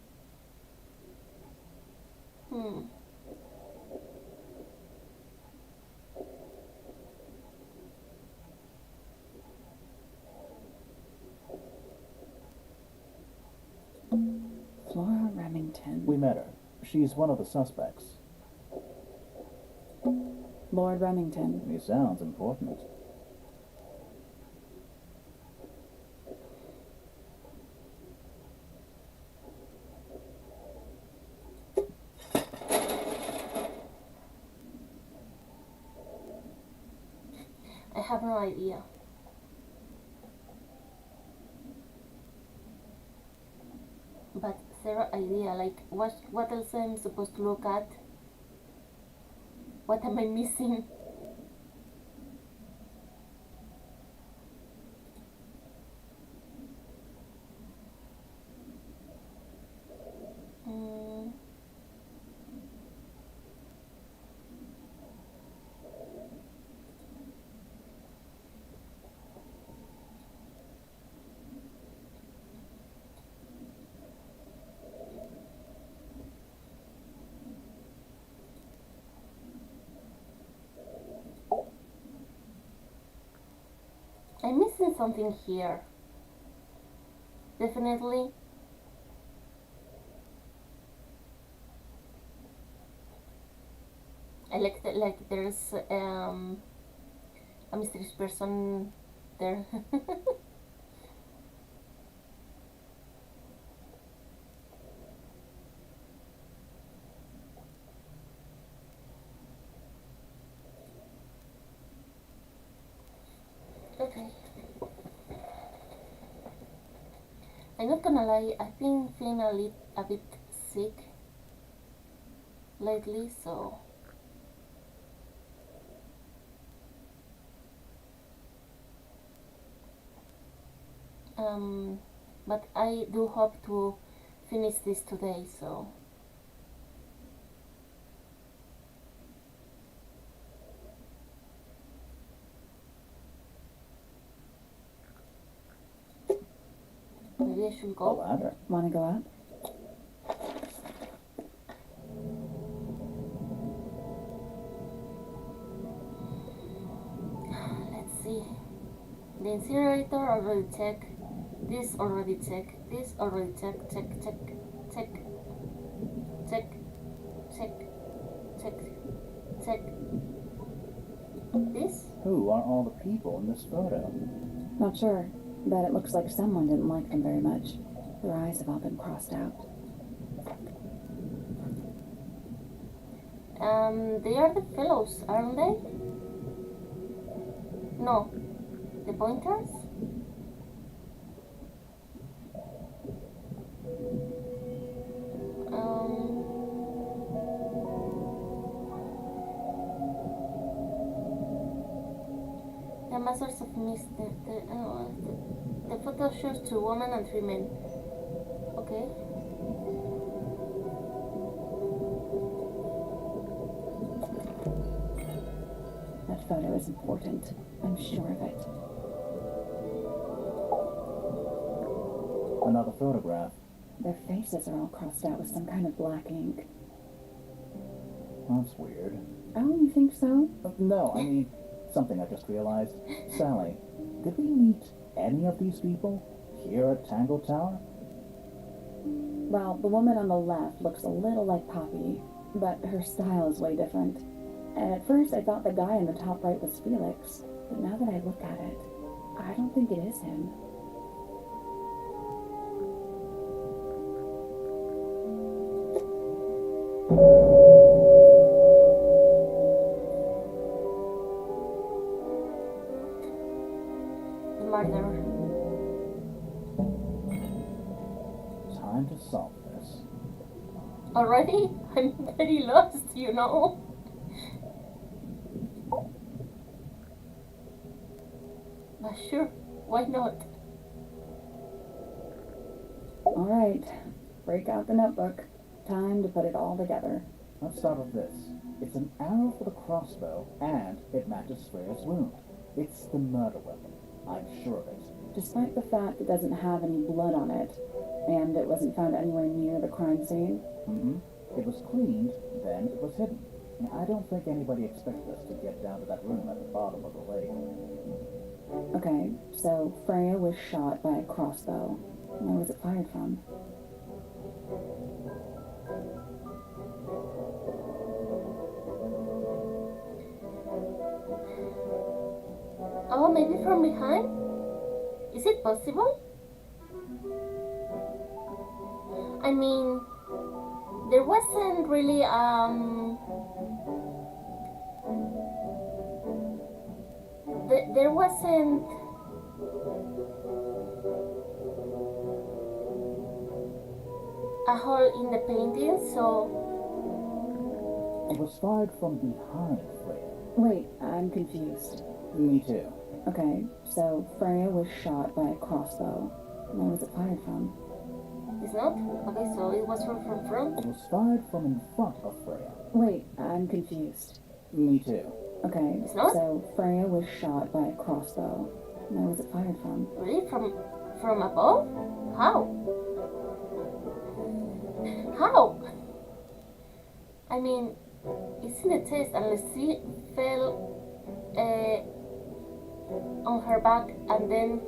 Flora Remington. We met her. She's one of the suspects. Lord Remington. He sounds important. I have no idea. But zero idea, like what else I'm supposed to look at? What am I missing? I'm missing something here. Definitely. I like there's a mysterious person there. Okay. I'm not gonna lie, I've been feeling a bit sick lately, so but I do hope to finish this today, so maybe I should The go. ladder. Wanna go up? Let's see. The incinerator already check. This already check. This already check. Check. Check. Check. Check. Check. Check. Check. This? Who are all the people in this photo? Not sure, but it looks like someone didn't like them very much. Their eyes have all been crossed out. They are the fellows, aren't they? No. The pointers? Masters of Mist. The photo shows 2 women and 3 men. Okay. That photo is important. I'm sure of it. Another photograph. Their faces are all crossed out with some kind of black ink. That's weird. Oh, you think so? No, I mean, something I just realized. Sally, did we meet any of these people here at Tangle Tower? Well, the woman on the left looks a little like Poppy, but her style is way different. And at first I thought the guy in the top right was Felix, but now that I look at it, I don't think it is him. The murderer. Time to solve this. Already? I'm very lost, you know. But sure, why not? Alright, break out the notebook. Time to put it all together. Let's start with this. It's an arrow for the crossbow, and it matches Freya's wound. It's the murder weapon. I'm sure of it. Despite the fact it doesn't have any blood on it, and it wasn't found anywhere near the crime scene. It was cleaned, then it was hidden. I don't think anybody expected us to get down to that room at the bottom of the lake. Okay, so Freya was shot by a crossbow. Where was it fired from? Oh, maybe from behind? Is it possible? I mean, there wasn't really there wasn't a hole in the painting, so It was fired from behind Freya. Wait, I'm confused. Me too. Okay, so Freya was shot by a crossbow. Where was it fired from? it's not? Okay, so it was from front? It was fired from in front of Freya. Wait, I'm confused. Me too. Okay, It's not? so Freya was shot by a crossbow. Where was it fired from? Really? From above? How? How? I mean, it's in the test unless she fell on her back and then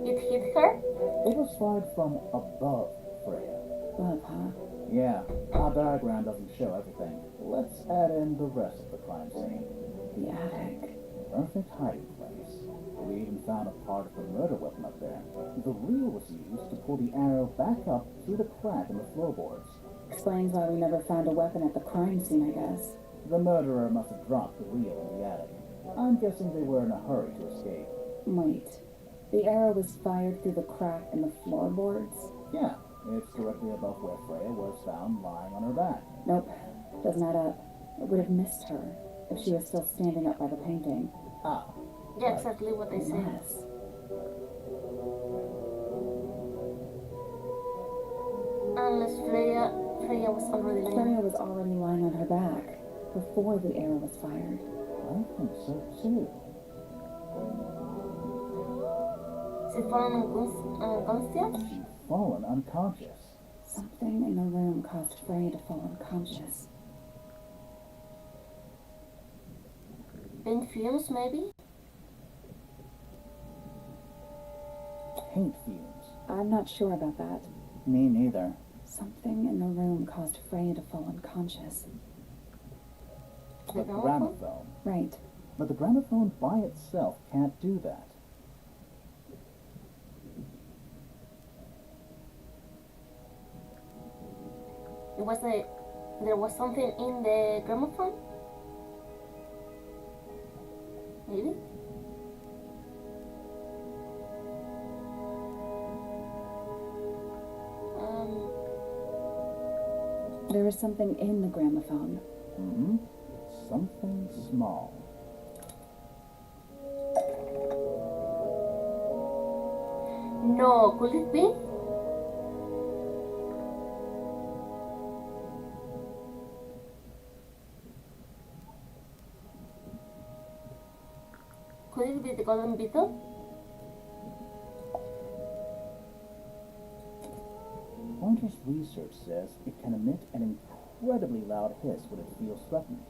it hit her? It was fired from above Freya. Above, huh? Yeah, our diagram doesn't show everything. Let's add in the rest of the crime scene. The attic. Perfect hiding place. We even found a part of the murder weapon up there. The reel was used to pull the arrow back up through the crack in the floorboards. Explains why we never found a weapon at the crime scene, I guess. The murderer must have dropped the reel in the attic. I'm guessing they were in a hurry to escape. Wait. The arrow was fired through the crack in the floorboards? Yeah, it's directly above where Freya was found lying on her back. Nope. Doesn't add up. It would have missed her if she was still standing up by the painting. Ah. Yeah, Right. exactly what I said. Unless... Unless Freya was already laying. Freya was already lying on her back before the arrow was fired. I think so too. She's fallen unconscious? She'd fallen unconscious. Something in the room caused Freya to fall unconscious. Paint fumes, maybe? Paint fumes. I'm not sure about that. Me neither. Something in the room caused Freya to fall unconscious. The gramophone. Right. But the gramophone by itself can't do that. There was something in the gramophone? Maybe? There was something in the gramophone. Mm-hmm. Something small. No, could it be? Could it be the golden beetle? Pointer's research says it can emit an incredibly loud hiss when it feels threatened.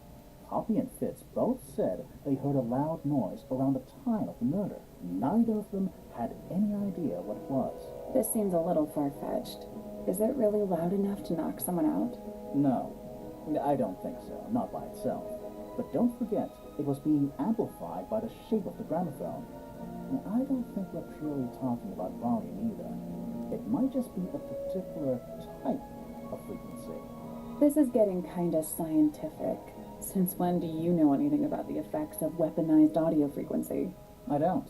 Poppy and Fitz both said they heard a loud noise around the time of the murder. Neither of them had any idea what it was. This seems a little far-fetched. Is it really loud enough to knock someone out? No, I don't think so, not by itself. But don't forget, it was being amplified by the shape of the gramophone. And I don't think we're purely talking about volume either. It might just be a particular type of frequency. This is getting kinda scientific. Since when do you know anything about the effects of weaponized audio frequency? I don't,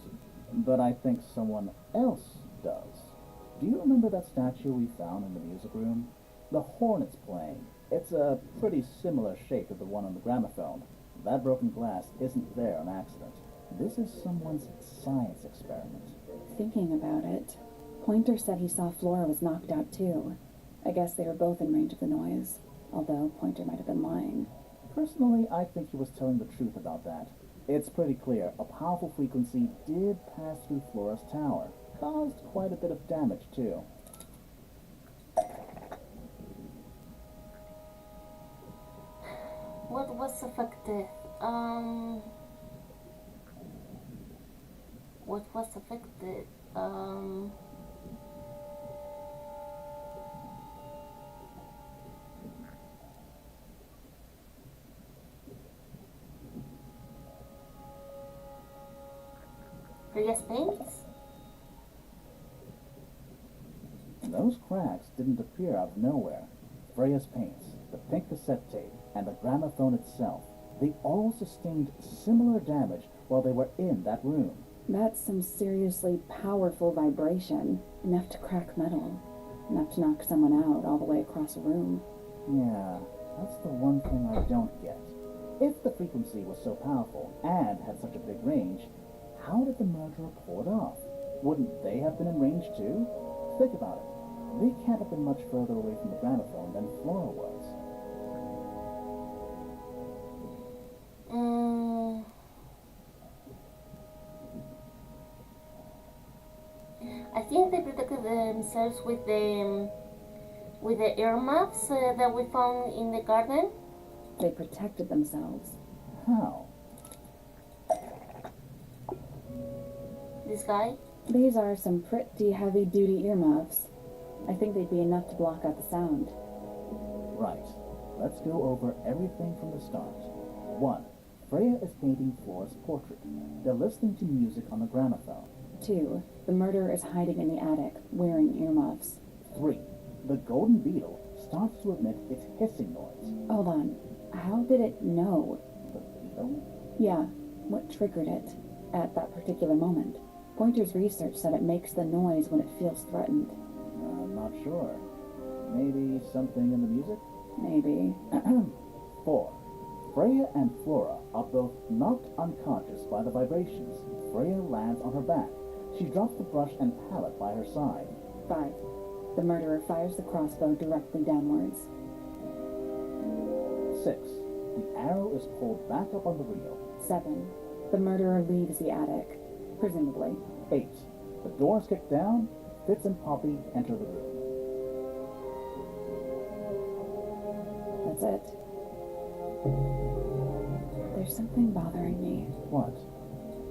but I think someone else does. Do you remember that statue we found in the music room? The hornet's playing. It's a pretty similar shape to the one on the gramophone. That broken glass isn't there on accident. This is someone's science experiment. Thinking about it, Pointer said he saw Flora was knocked out too. I guess they were both in range of the noise, although Pointer might have been lying. Personally, I think he was telling the truth about that. It's pretty clear a powerful frequency did pass through Flora's tower. Caused quite a bit of damage, too. What was affected? What was affected? Freya's paints? Those cracks didn't appear out of nowhere. Freya's paints, the pink cassette tape, and the gramophone itself, they all sustained similar damage while they were in that room. That's some seriously powerful vibration, enough to crack metal, enough to knock someone out all the way across a room. Yeah, that's the one thing I don't get. If the frequency was so powerful and had such a big range, how did the murderer pull it off? Wouldn't they have been in range too? Think about it. They can't have been much further away from the gramophone than Flora was. I think they protected themselves with the earmuffs that we found in the garden. They protected themselves. How? This guy. These are some pretty heavy-duty earmuffs. I think they'd be enough to block out the sound. Right. Let's go over everything from the start. 1. Freya is painting Flora's portrait. They're listening to music on the gramophone. 2. The murderer is hiding in the attic, wearing earmuffs. 3. The golden beetle starts to emit its hissing noise. Hold on. How did it know? The beetle? Yeah, what triggered it at that particular moment? Pointer's research said it makes the noise when it feels threatened. I'm not sure. Maybe something in the music? Maybe. 4. Freya and Flora are both knocked unconscious by the vibrations. Freya lands on her back. She drops the brush and palette by her side. 5. The murderer fires the crossbow directly downwards. 6. The arrow is pulled back up on the reel. 7. The murderer leaves the attic, presumably. 8. The door is kicked down. Fitz and Poppy enter the room. That's it. There's something bothering me. What?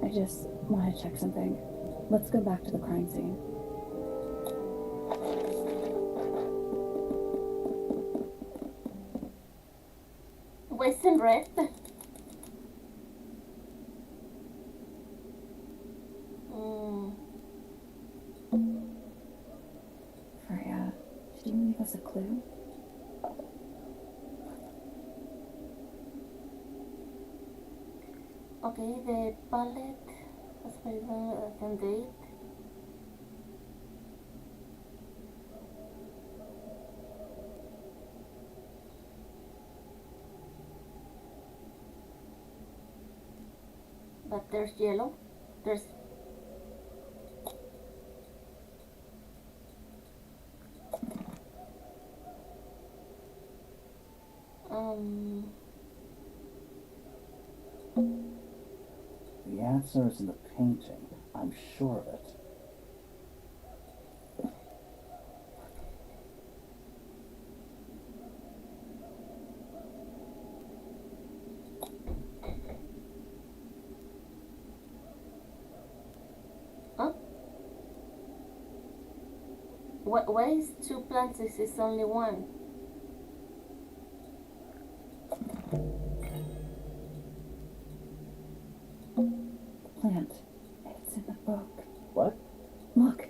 I just want to check something. Let's go back to the crime scene. Wasting breath. Freya, did you leave us a clue? Okay, the palette was very can date. But there's yellow. There's The answer is in the painting. I'm sure of it. Huh? Why is two plants? This is only one. Plant. It's in the book. What? Look.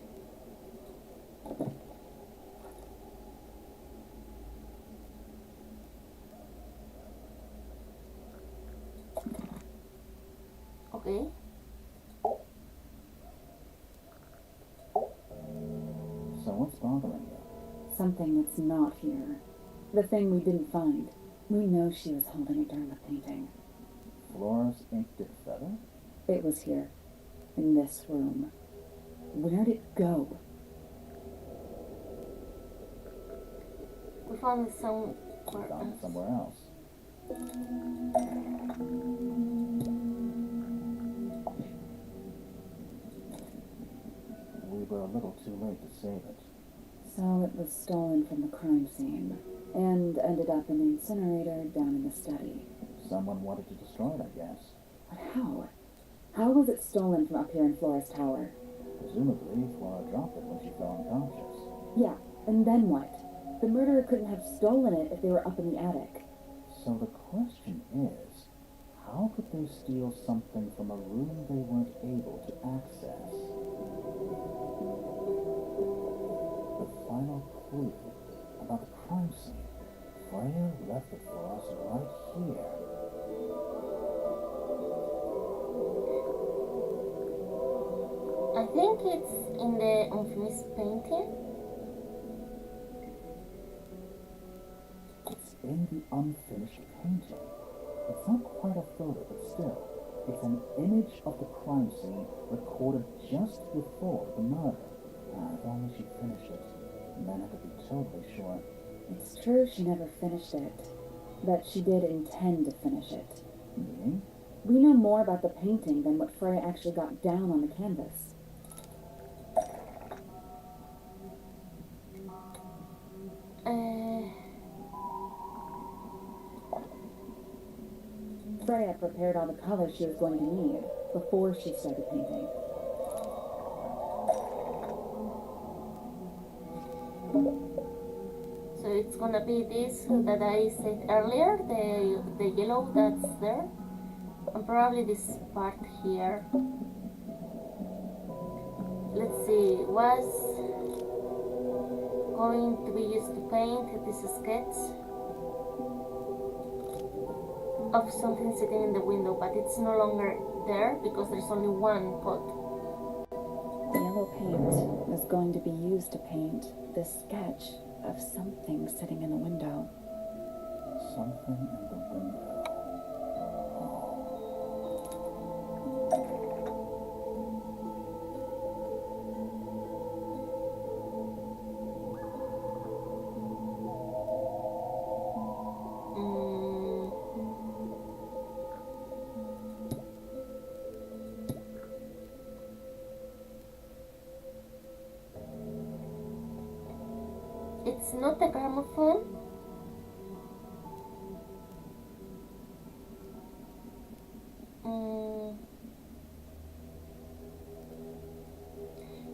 Okay. So what's bothering you? Something that's not here. The thing we didn't find. We know she was holding it during the painting. Flora's inked feather? It was here. In this room. Where'd it go? We found it Found it somewhere else. We were a little too late to save it. So it was stolen from the crime scene. And ended up in the incinerator down in the study. Someone wanted to destroy it, I guess. But how? How was it stolen from up here in Flora's tower? Presumably, Flora dropped it when she fell unconscious. Yeah, and then what? The murderer couldn't have stolen it if they were up in the attic. So the question is, how could they steal something from a room they weren't able to access? The final clue about the crime scene. Freya left it for us right here. I think it's in the unfinished painting. It's in the unfinished painting. It's not quite a photo, but still, it's an image of the crime scene recorded just before the murder. If only she'd finish it, and then I could be totally sure. It's true she never finished it, but she did intend to finish it. Meaning? We know more about the painting than what Freya actually got down on the canvas. Freya prepared all the colors she was going to need before she started painting. So it's gonna be this that I said earlier, the yellow that's there, and probably this part here. Let's see, was going to be used to paint this sketch of something sitting in the window, but it's no longer there because there's only one pot. The yellow paint was going to be used to paint this sketch of something sitting in the window. Something in the window. It's not a gramophone.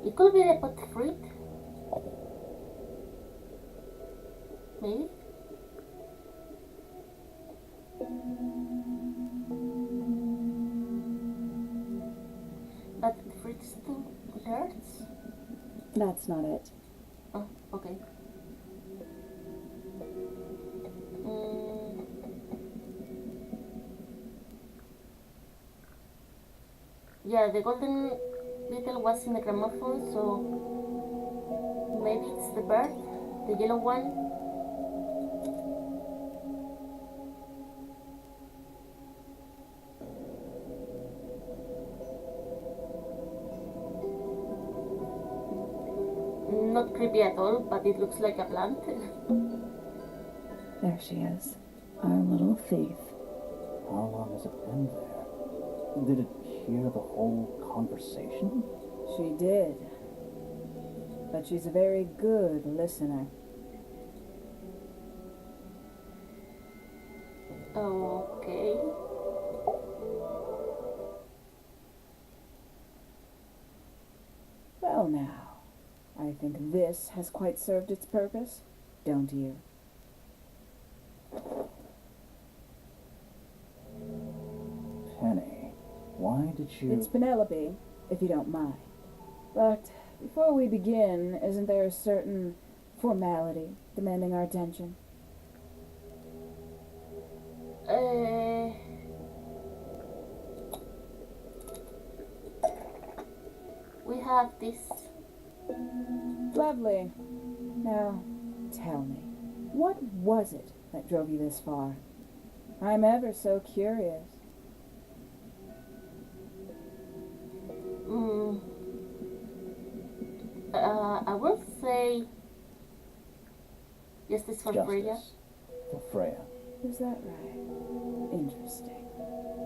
It could be the pot fruit. Maybe. But the fruit's too large. That's not it. Oh, okay. Yeah, the golden beetle was in the gramophone, so maybe it's the bird, the yellow one. Not creepy at all, but it looks like a plant. There she is, our little thief. How long has it been there? Did it hear the whole conversation? She did. But she's a very good listener. Okay. Well now, I think this has quite served its purpose, don't you? Penny, why did you... It's Penelope, if you don't mind. But before we begin, isn't there a certain formality demanding our attention? We have this. Lovely. Now, tell me, what was it that drove you this far? I'm ever so curious. I would say justice for Freya. Justice for Freya. Is that right? Interesting.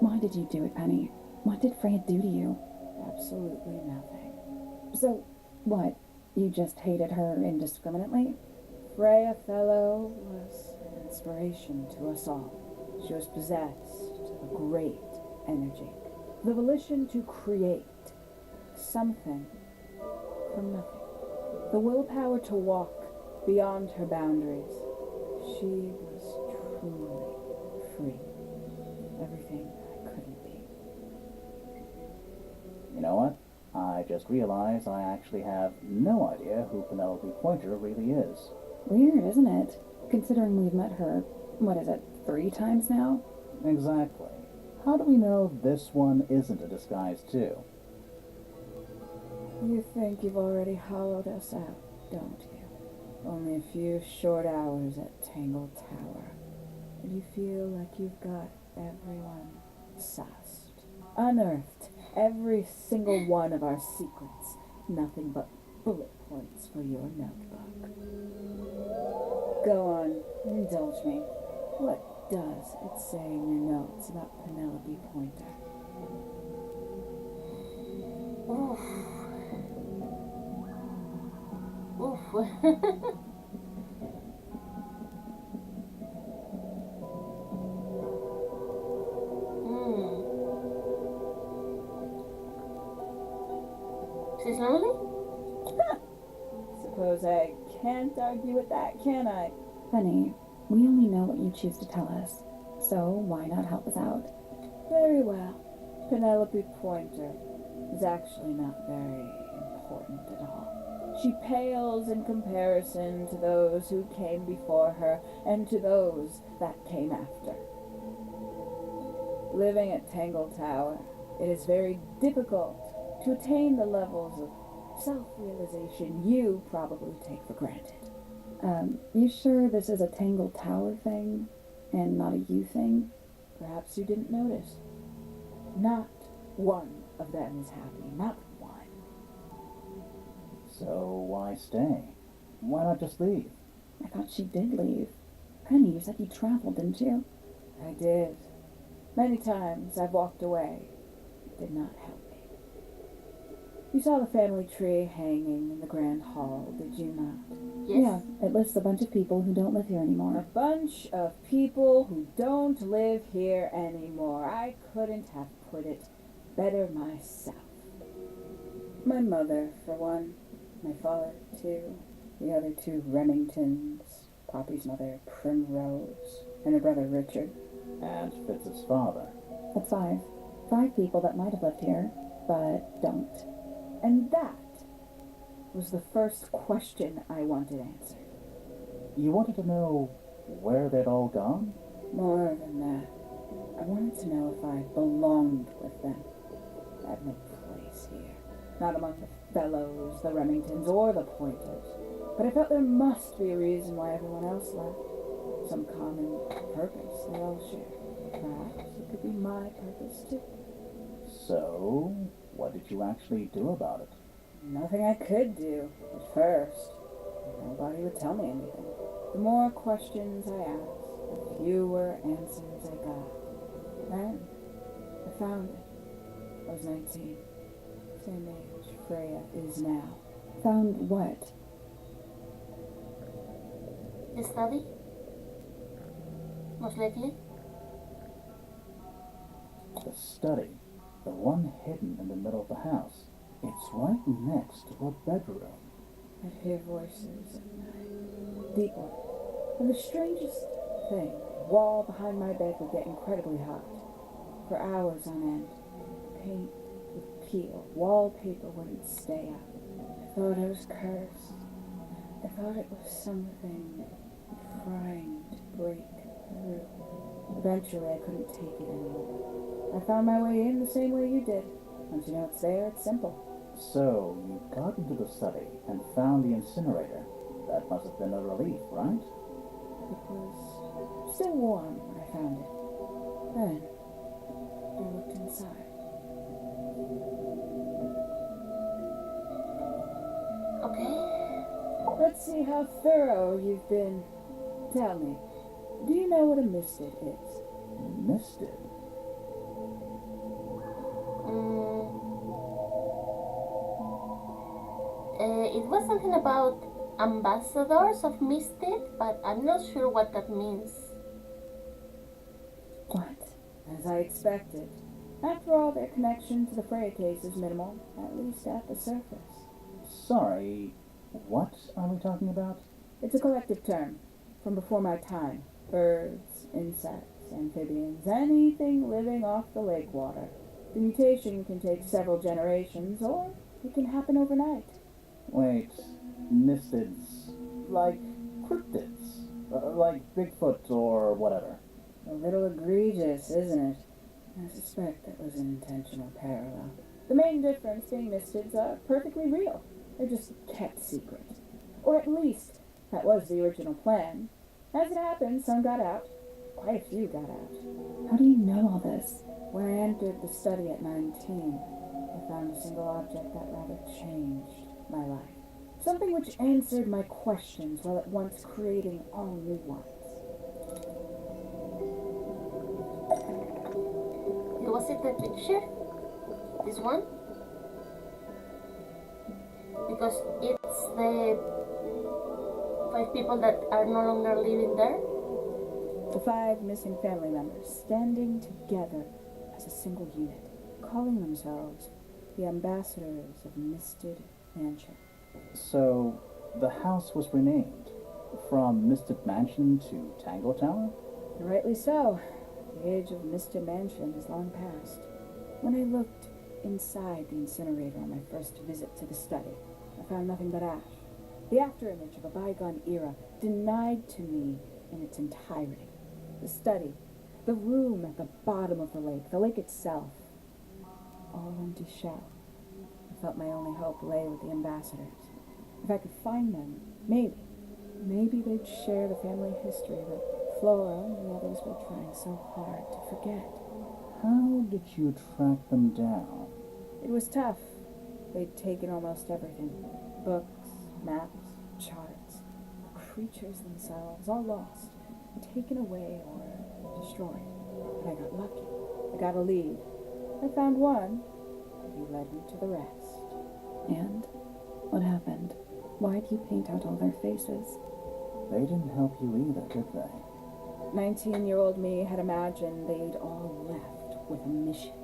Why did you do it, Penny? What did Freya do to you? Absolutely nothing. So, what? You just hated her indiscriminately? Freya Fellow was an inspiration to us all. She was possessed of a great energy, the volition to create something from nothing, the willpower to walk beyond her boundaries. She was truly free. Everything I couldn't be. You know what? I just realized I actually have no idea who Penelope Pointer really is. Weird, isn't it? Considering we've met her, what is it, 3 times now? Exactly. How do we know this one isn't a disguise too? You think you've already hollowed us out, don't you? Only a few short hours at Tangle Tower, and you feel like you've got everyone sussed, unearthed every single one of our secrets, nothing but bullet points for your notebook. Go on, indulge me. What does it say in your notes about Penelope Pointer? Oof. She's lonely? Suppose I can't argue with that, can I? Penny, we only know what you choose to tell us, so why not help us out? Very well. Penelope Pointer is actually not very important at all. She pales in comparison to those who came before her and to those that came after. Living at Tangle Tower, it is very difficult to attain the levels of self-realization you probably take for granted. You sure this is a Tangle Tower thing and not a you thing? Perhaps you didn't notice. Not one of them is happy, not one. So why stay? Why not just leave? I thought she did leave. Penny, you said you traveled, didn't you? I did. Many times I've walked away. It did not help me. You saw the family tree hanging in the grand hall, did you not? Yes. Yeah, it lists a bunch of people who don't live here A anymore. bunch of people who don't live here anymore. I couldn't have put it better myself. My mother, for one. My father, too. The other 2 Remingtons. Poppy's mother, Primrose. And her brother, Richard. And Fitz's father. That's 5. 5 people that might have lived here, but don't. And that was the first question I wanted answered. You wanted to know where they'd all gone? More than that, I wanted to know if I belonged with them. I had no place here. Not among the Fellows, the Remingtons, or the Pointers. But I felt there must be a reason why everyone else left. Some common purpose they all share. Perhaps it could be my purpose too. So, what did you actually do about it? Nothing I could do at first. Nobody would tell me anything. The more questions I asked, the fewer answers I got. Then I found it. I was 19. Same age Freya is now. Found what? The study? Most likely. The study, the one hidden in the middle of the house. It's right next to her bedroom. I'd hear voices at night, deep ones. And the strangest thing, the wall behind my bed would get incredibly hot. For hours on end. Paint would peel, wallpaper wouldn't stay up. I thought I was cursed. I thought it was something trying to break through. Eventually I couldn't take it anymore. I found my way in the same way you did. Once you know it's there, it's simple. So, you got into the study and found the incinerator. That must have been a relief, right? It was still warm when I found it. Then, I looked inside. Okay. Let's see how thorough you've been. Tell me, do you know what a misted is? Misted. It was something about ambassadors of Misted, but I'm not sure what that means. What? As I expected. After all, their connection to the Freya case is minimal, at least at the surface. Sorry, what are we talking about? It's a collective term, from before my time. Birds, insects, amphibians, anything living off the lake water. The mutation can take several generations, or it can happen overnight. Wait, mistids, like cryptids, like Bigfoot or whatever. A little egregious, isn't it? I suspect that was an intentional parallel. The main difference being mistids are perfectly real. They're just kept secret. Or at least, that was the original plan. As it happened, some got out. Quite a few got out. How do you know all this? When I entered the study at 19, I found a single object that rather changed my life. Something which answered my questions while at once creating all new ones. Was it the picture? This one? Because it's the 5 people that are no longer living there. The 5 missing family members standing together as a single unit, calling themselves the ambassadors of Misted Mansion. So, the house was renamed from Misted Mansion to Tangle Tower? Rightly so. The age of Mr. Mansion is long past. When I looked inside the incinerator on my first visit to the study, I found nothing but ash. The afterimage of a bygone era, denied to me in its entirety. The study, the room at the bottom of the lake itself, all empty shell. I felt my only hope lay with the ambassadors. If I could find them, maybe they'd share the family history that Flora and the others were trying so hard to forget. How did you track them down? It was tough. They'd taken almost everything. Books, maps, charts. The creatures themselves, all lost. Taken away or destroyed. But I got lucky. I got a lead. I found one, and he led me to the rest. And? What happened? Why'd you paint out all their faces? They didn't help you either, did they? 19-year-old me had imagined they'd all left with a mission,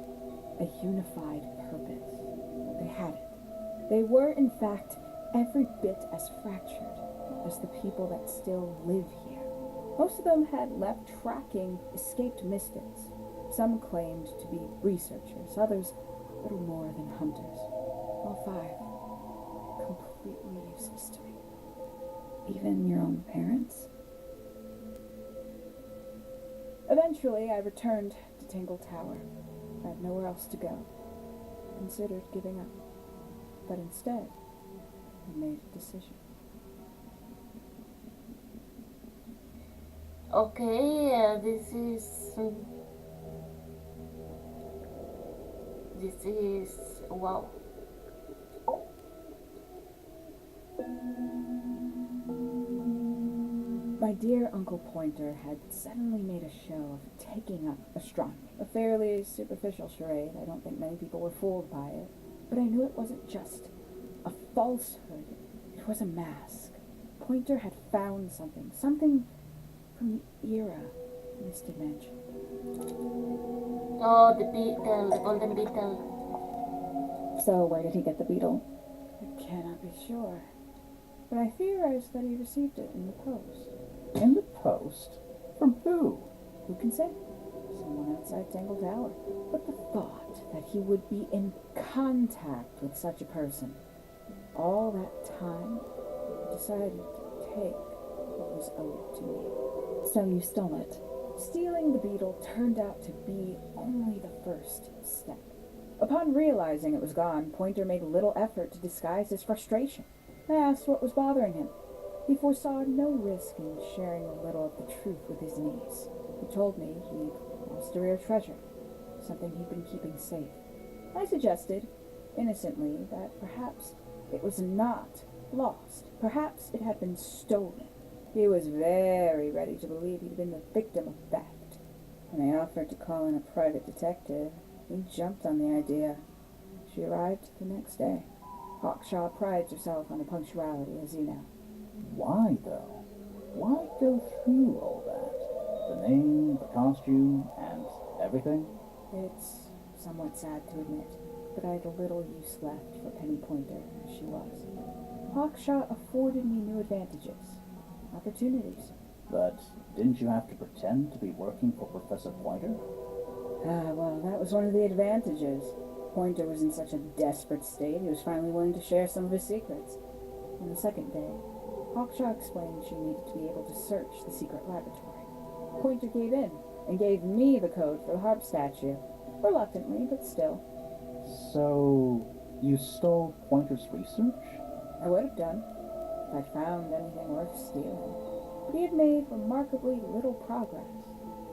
a unified purpose. They hadn't. They were, in fact, every bit as fractured as the people that still live here. Most of them had left tracking escaped mystics. Some claimed to be researchers, others little more than hunters. All 5 completely useless to me. Even your own parents? Eventually, I returned to Tangle Tower. I had nowhere else to go. I considered giving up. But instead, I made a decision. Okay, this is wow. My My dear Uncle Pointer had suddenly made a show of taking up astronomy. A fairly superficial charade. I don't think many people were fooled by it. But I knew it wasn't just a falsehood. It was a mask. Pointer had found something. Something from the era Mr. mentioned. Oh, the beetle, the golden beetle. So where did he get the beetle? I cannot be sure, but I theorize that he received it in the post. In the post? From who? Who can say? Someone outside Tangle Tower. But the thought that he would be in contact with such a person, all that time, I decided to take what was owed to me. So you stole it. Stealing the beetle turned out to be only the first step. Upon realizing it was gone, Pointer made little effort to disguise his frustration. I asked what was bothering him. He foresaw no risk in sharing a little of the truth with his niece. He told me he'd lost a rare treasure, something he'd been keeping safe. I suggested, innocently, that perhaps it was not lost. Perhaps it had been stolen. He was very ready to believe he'd been the victim of theft. When I offered to call in a private detective, he jumped on the idea. She arrived the next day. Hawkshaw prides herself on her punctuality, as you know. Why, though? Why go through all that? The name, the costume, and everything? It's somewhat sad to admit, but I had little use left for Penny Pointer as she was. Hawkshaw afforded me new advantages, opportunities. But didn't you have to pretend to be working for Professor Pointer? Well, that was one of the advantages. Pointer was in such a desperate state, he was finally willing to share some of his secrets. On the second day, Hawkshaw explained she needed to be able to search the secret laboratory. Pointer gave in and gave me the code for the harp statue. Reluctantly, but still. So, you stole Pointer's research? I would have done, if I'd found anything worth stealing. But he had made remarkably little progress,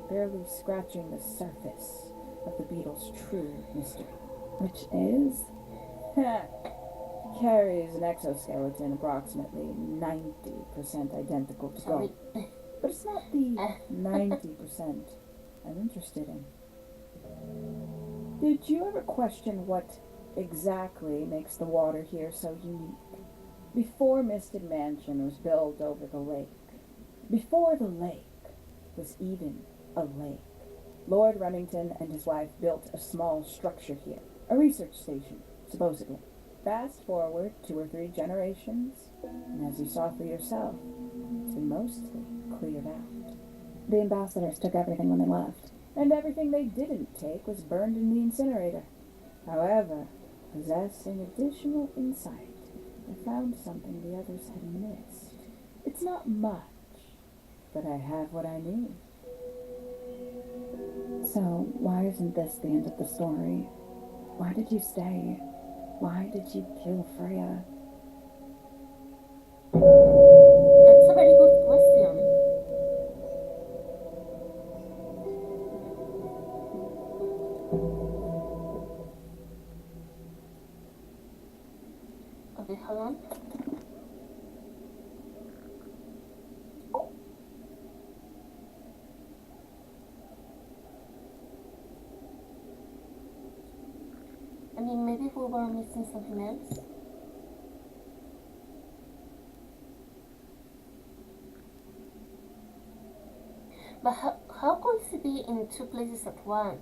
barely scratching the surface of the beetle's true mystery. Which is? Carries an exoskeleton approximately 90% identical to gold. But it's not the 90% I'm interested in. Did you ever question what exactly makes the water here so unique? Before Misted Mansion was built over the lake, before the lake was even a lake, Lord Remington and his wife built a small structure here, a research station, supposedly. Fast forward 2 or 3 generations, and as you saw for yourself, it's been mostly cleared out. The ambassadors took everything when they left, and everything they didn't take was burned in the incinerator. However, possessing additional insight, I found something the others had missed. It's not much, but I have what I need. So, why isn't this the end of the story? Why did you stay? Why did you kill Freya? That's a very good question. Okay, hold on. I mean, maybe we were missing something else. But how could he be in 2 places at once?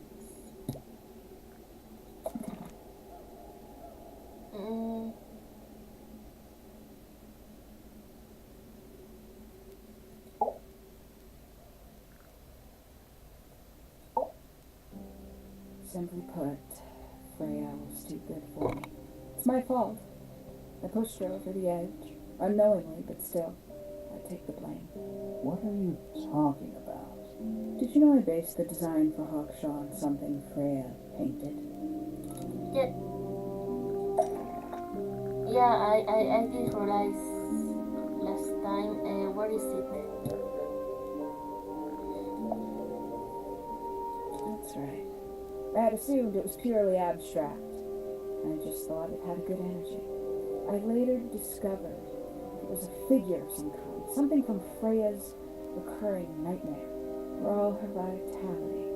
Simply put, Freya was too good for me. It's my fault. I pushed her over the edge, unknowingly, but still, I take the blame. What are you talking about? Did you know I based the design for Hawkshaw on something Freya painted? Yeah. Yeah, I did realize last time. Where is it? That's right. I had assumed it was purely abstract. I just thought it had a good energy. I later discovered it was a figure of some kind, something from Freya's recurring nightmare for all her vitality.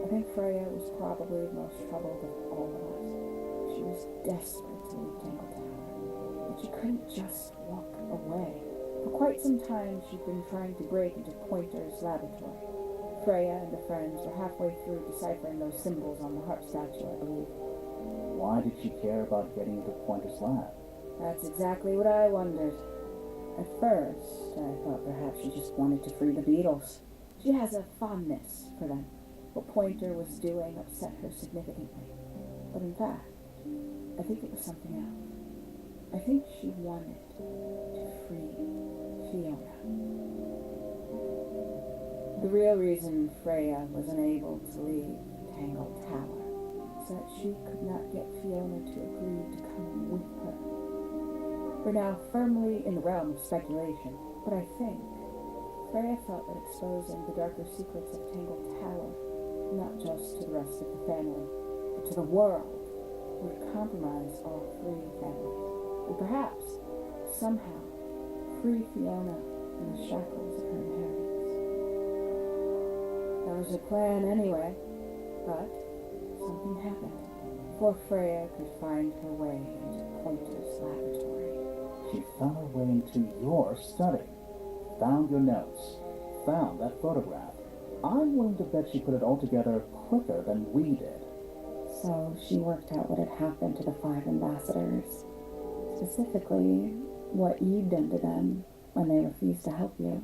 I think Freya was probably the most troubled of all of us. She was desperate to leave Tangle Tower, but she couldn't just walk away. For quite some time, she'd been trying to break into Pointer's laboratory. Freya and her friends were halfway through deciphering those symbols on the heart statue, I believe. Why did she care about getting into Pointer's lab? That's exactly what I wondered. At first, I thought perhaps she just wanted to free the beetles. She has a fondness for them. What Pointer was doing upset her significantly. But in fact, I think it was something else. I think she wanted to free Fiona. The real reason Freya was unable to leave Tangle Tower is that she could not get Fiona to agree to come with her. We're now firmly in the realm of speculation, but I think Freya felt that exposing the darker secrets of Tangle Tower, not just to the rest of the family, but to the world, would compromise all three families, and perhaps, somehow, free Fiona from the shackles of her inheritance. That was her plan anyway, but something happened before Freya could find her way into Pointer's laboratory. She found her way into your study, found your notes, found that photograph. I'm willing to bet she put it all together quicker than we did. So she worked out what had happened to the 5 ambassadors. Specifically, what you'd done to them when they refused to help you.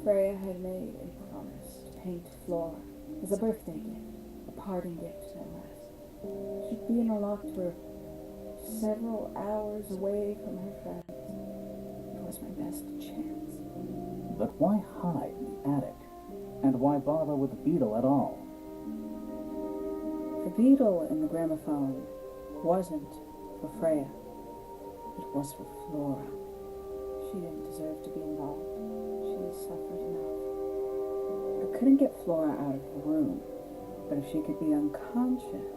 Freya had made a promise to paint Flora as a birthday gift, a parting gift no less. She'd be in a locked room, several hours away from her friends. It was my best chance. But why hide in the attic? And why bother with the beetle at all? The beetle in the gramophone wasn't for Freya. It was for Flora. She didn't deserve to be involved. She suffered enough. I couldn't get Flora out of the room, but if she could be unconscious,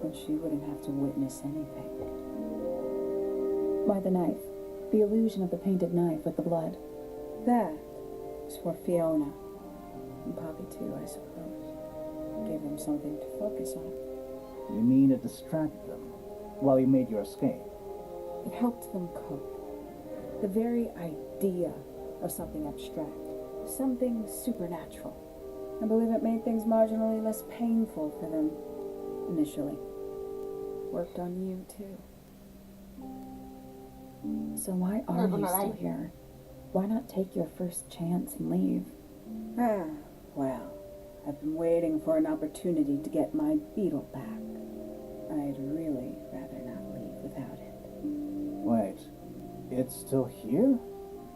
then she wouldn't have to witness anything. Why the knife? The illusion of the painted knife with the blood. That was for Fiona. And Poppy too, I suppose. Gave them something to focus on. You mean it distracted them while you made your escape? It helped them cope. The very idea of something abstract, something supernatural. I believe it made things marginally less painful for them initially. Worked on you too. So why are you still here? Why not take your first chance and leave? Well, I've been waiting for an opportunity to get my beetle back. I'd really rather not leave without it. Wait, it's still here?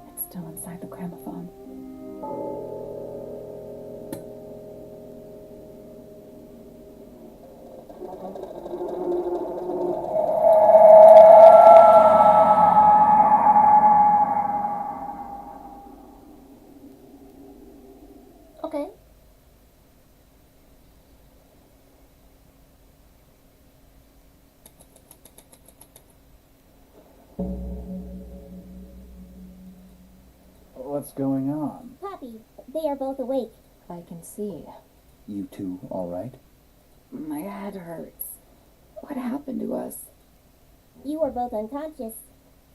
It's still inside the gramophone. Okay. What's going on? Poppy, they are both awake. I can see. You two all right? My head hurts. What happened to us? You are both unconscious.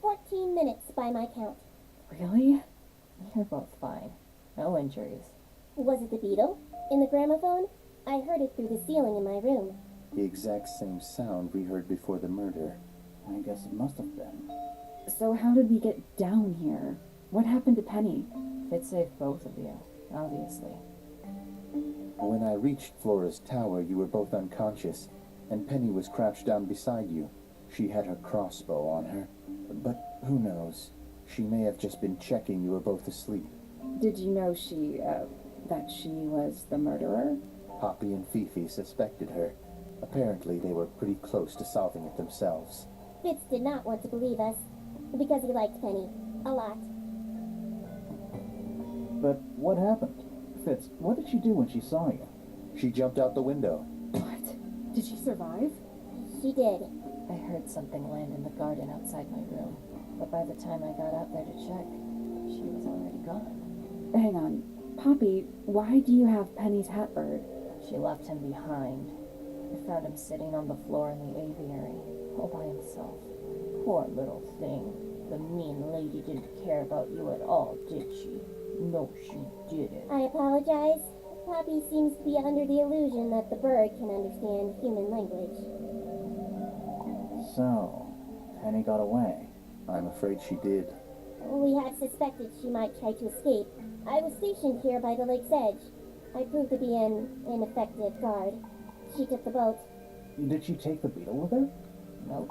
14 minutes by my count. Really? You're both fine. No injuries. Was it the beetle? In the gramophone? I heard it through the ceiling in my room. The exact same sound we heard before the murder. I guess it must have been. So how did we get down here? What happened to Penny? It saved both of you, obviously. When I reached Flora's tower, you were both unconscious, and Penny was crouched down beside you. She had her crossbow on her, but who knows? She may have just been checking you were both asleep. Did you know that she was the murderer? Poppy and Fifi suspected her. Apparently, they were pretty close to solving it themselves. Fitz did not want to believe us, because he liked Penny. A lot. But what happened? Fitz, what did she do when she saw you? She jumped out the window. What? Did she survive? She did. I heard something land in the garden outside my room, but by the time I got out there to check, she she was already gone. Hang on. Poppy, why do you have Penny's hat bird? She left him behind. I found him sitting on the floor in the aviary, all by himself. Poor little thing. The mean lady didn't care about you at all, did she? No, she didn't. I apologize. Poppy seems to be under the illusion that the bird can understand human language. So, Penny got away. I'm afraid she did. We had suspected she might try to escape. I was stationed here by the lake's edge. I proved to be an ineffective guard. She took the boat. Did she take the beetle with her? Nope,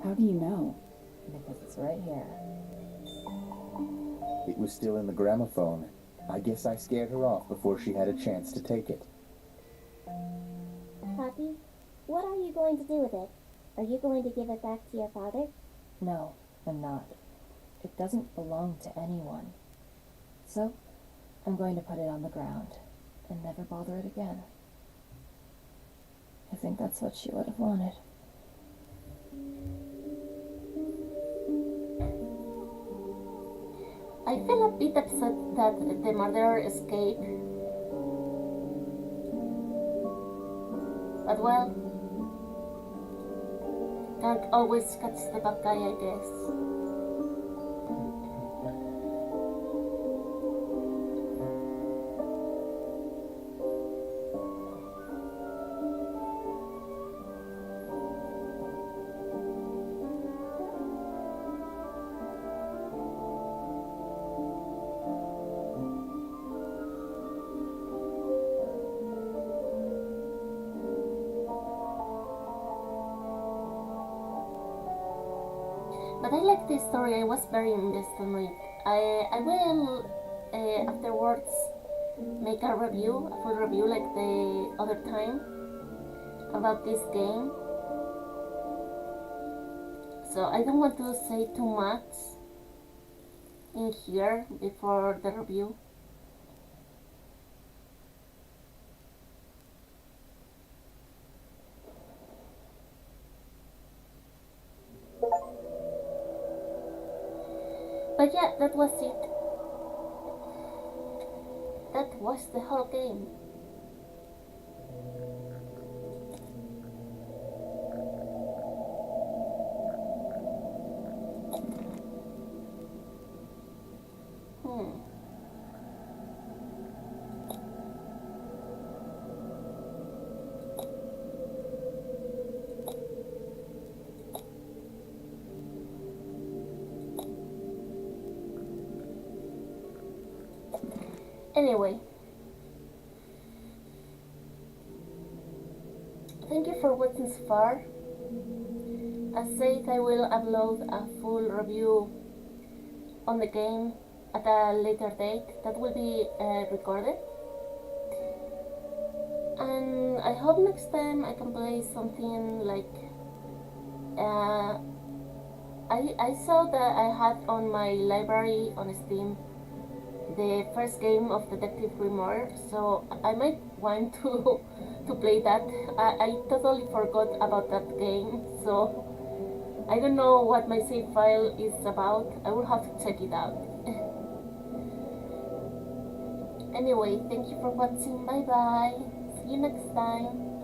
How do you know? because it's right here. It was still in the gramophone. I guess I scared her off before she had a chance to take it. Poppy, what are you going to do with it? Are you going to give it back to your father? No, I'm not. It doesn't belong to anyone. So, I'm going to put it on the ground and never bother it again. I think that's what she would have wanted. I feel a bit upset that the murderer escaped. But well, can't always catch the bad guy, I guess. But I like this story. I was very invested in it. I will afterwards make a review, a full review like the other time about this game. So I don't want to say too much in here before the review. But yeah, that was it. That was the whole game. Anyway, thank you for watching so far. As said, I will upload a full review on the game at a later date that will be recorded. And I hope next time I can play something like I saw that I had on my library on Steam the first game of Detective Grimoire, so I might want to play that. I totally forgot about that game, so I don't know what my save file is about. I will have to check it out. Anyway, thank you for watching. Bye bye. See you next time.